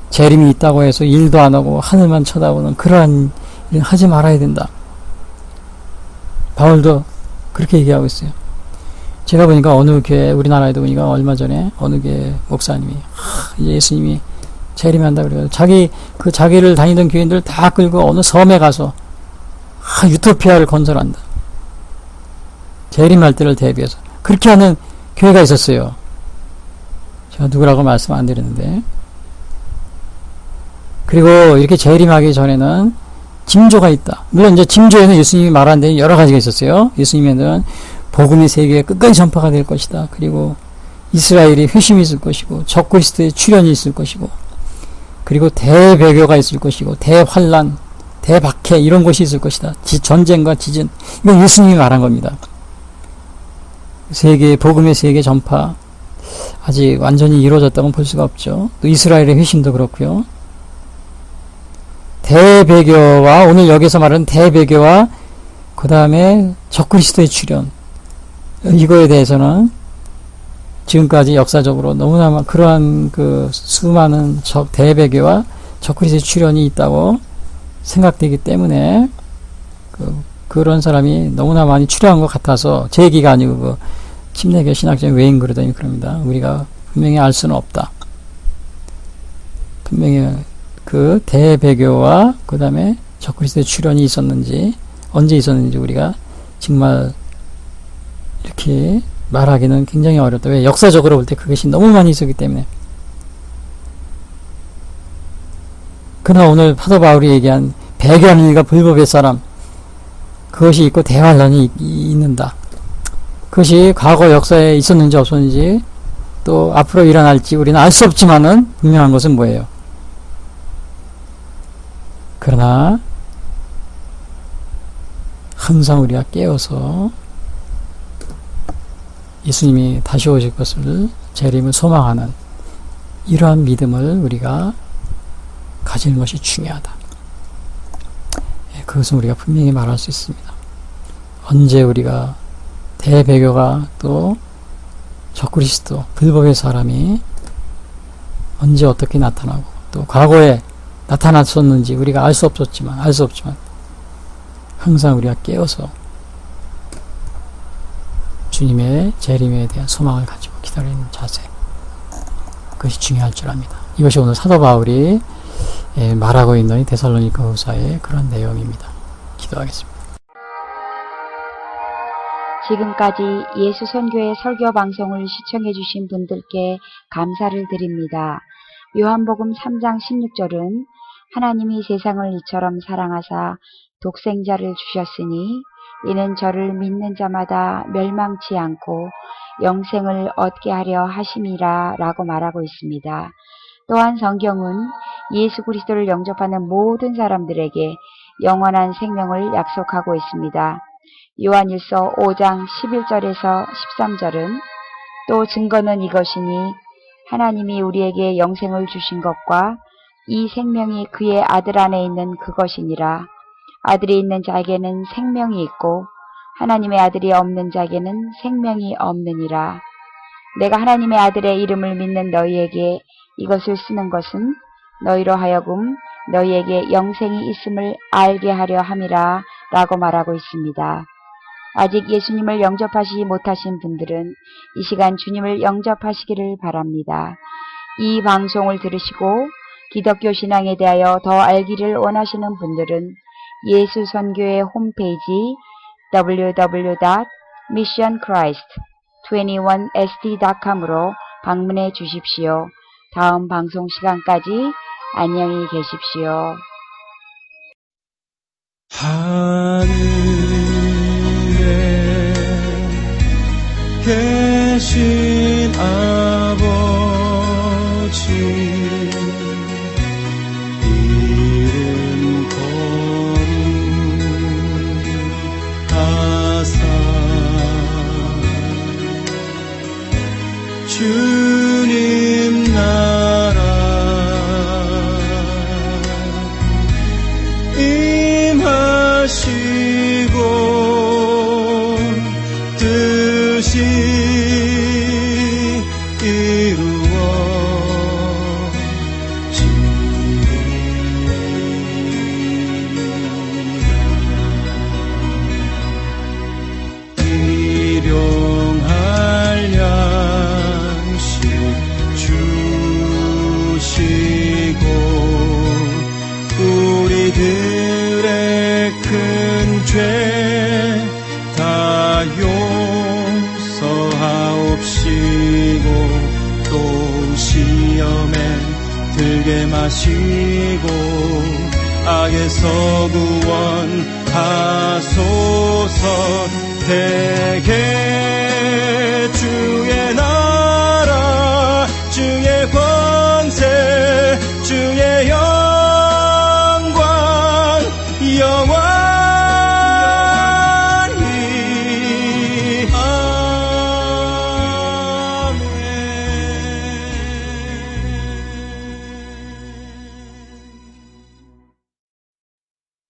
재림이 있다고 해서 일도 안 하고 하늘만 쳐다보는 그러한 일은 하지 말아야 된다. 바울도 그렇게 얘기하고 있어요. 제가 보니까 어느 교회, 우리나라에도 보니까 얼마 전에 어느 교회 목사님이 이제 예수님이 재림한다 그래요. 자기를 다니던 교인들 다 끌고 어느 섬에 가서 유토피아를 건설한다. 재림할 때를 대비해서 그렇게 하는 교회가 있었어요. 제가 누구라고 말씀 안 드렸는데. 그리고 이렇게 재림하기 전에는 징조가 있다. 물론 이제 징조에는 예수님이 말한 데는 여러 가지가 있었어요. 예수님에는 복음이 세계에 끝까지 전파가 될 것이다. 그리고 이스라엘이 회심이 있을 것이고 적그리스도의 출현이 있을 것이고 그리고 대배교가 있을 것이고 대환란, 대박해 이런 것이 있을 것이다. 전쟁과 지진 이건 예수님이 말한 겁니다. 복음의 세계 전파 아직 완전히 이루어졌다고는 볼 수가 없죠. 또 이스라엘의 회심도 그렇고요. 대배교와 오늘 여기서 말하는 대배교와 그 다음에 적그리스도의 출현 이거에 대해서는 지금까지 역사적으로 너무나 그러한 그 수많은 대배교와 적그리스도의 출현이 있다고 생각되기 때문에 그런 사람이 너무나 많이 출현한 것 같아서 제 얘기가 아니고 침례교 신학적인 외인 그러더니 그럽니다. 우리가 분명히 알 수는 없다. 분명히 그 대배교와 그 다음에 적그리스도의 출현이 있었는지 언제 있었는지 우리가 정말 이렇게 말하기는 굉장히 어렵다. 왜? 역사적으로 볼 때 그것이 너무 많이 있었기 때문에. 그러나 오늘 사도 바울이 얘기한 배교하는 이가 불법의 사람 그것이 있고 대환란이 있는다. 그것이 과거 역사에 있었는지 없었는지 또 앞으로 일어날지 우리는 알 수 없지만은 분명한 것은 뭐예요? 그러나 항상 우리가 깨어서 예수님이 다시 오실 것을 재림을 소망하는 이러한 믿음을 우리가 가지는 것이 중요하다. 그것은 우리가 분명히 말할 수 있습니다. 언제 우리가 대배교가 또 적그리스도 불법의 사람이 언제 어떻게 나타나고 또 과거에 나타났었는지 우리가 알 수 없지만 항상 우리가 깨어서 주님의 재림에 대한 소망을 가지고 기다리는 자세 그것이 중요할 줄 압니다. 이것이 오늘 사도 바울이 말하고 있는 데살로니가 후서의 그런 내용입니다. 기도하겠습니다. 지금까지 예수 선교의 설교 방송을 시청해 주신 분들께 감사를 드립니다. 요한복음 3장 16절은 하나님이 세상을 이처럼 사랑하사 독생자를 주셨으니 이는 저를 믿는 자마다 멸망치 않고 영생을 얻게 하려 하심이라 라고 말하고 있습니다. 또한 성경은 예수 그리스도를 영접하는 모든 사람들에게 영원한 생명을 약속하고 있습니다. 요한일서 5장 11절에서 13절은 또 증거는 이것이니 하나님이 우리에게 영생을 주신 것과 이 생명이 그의 아들 안에 있는 그것이니라. 아들이 있는 자에게는 생명이 있고 하나님의 아들이 없는 자에게는 생명이 없느니라. 내가 하나님의 아들의 이름을 믿는 너희에게 이것을 쓰는 것은 너희로 하여금 너희에게 영생이 있음을 알게 하려 함이라 라고 말하고 있습니다. 아직 예수님을 영접하시지 못하신 분들은 이 시간 주님을 영접하시기를 바랍니다. 이 방송을 들으시고 기독교 신앙에 대하여 더 알기를 원하시는 분들은 예수 선교회 홈페이지 www.missionchrist21sd.com으로 방문해 주십시오. 다음 방송 시간까지 안녕히 계십시오. 하늘에 되신 아버지 이름 거룩하사 주님 나라 임하시고 뜻이 이루어지리라. 일용할 양식 주시고 우리들의 큰 죄 다 용서하옵시고 또 시험에 들게 마시고 악에서 구원하소서. 대개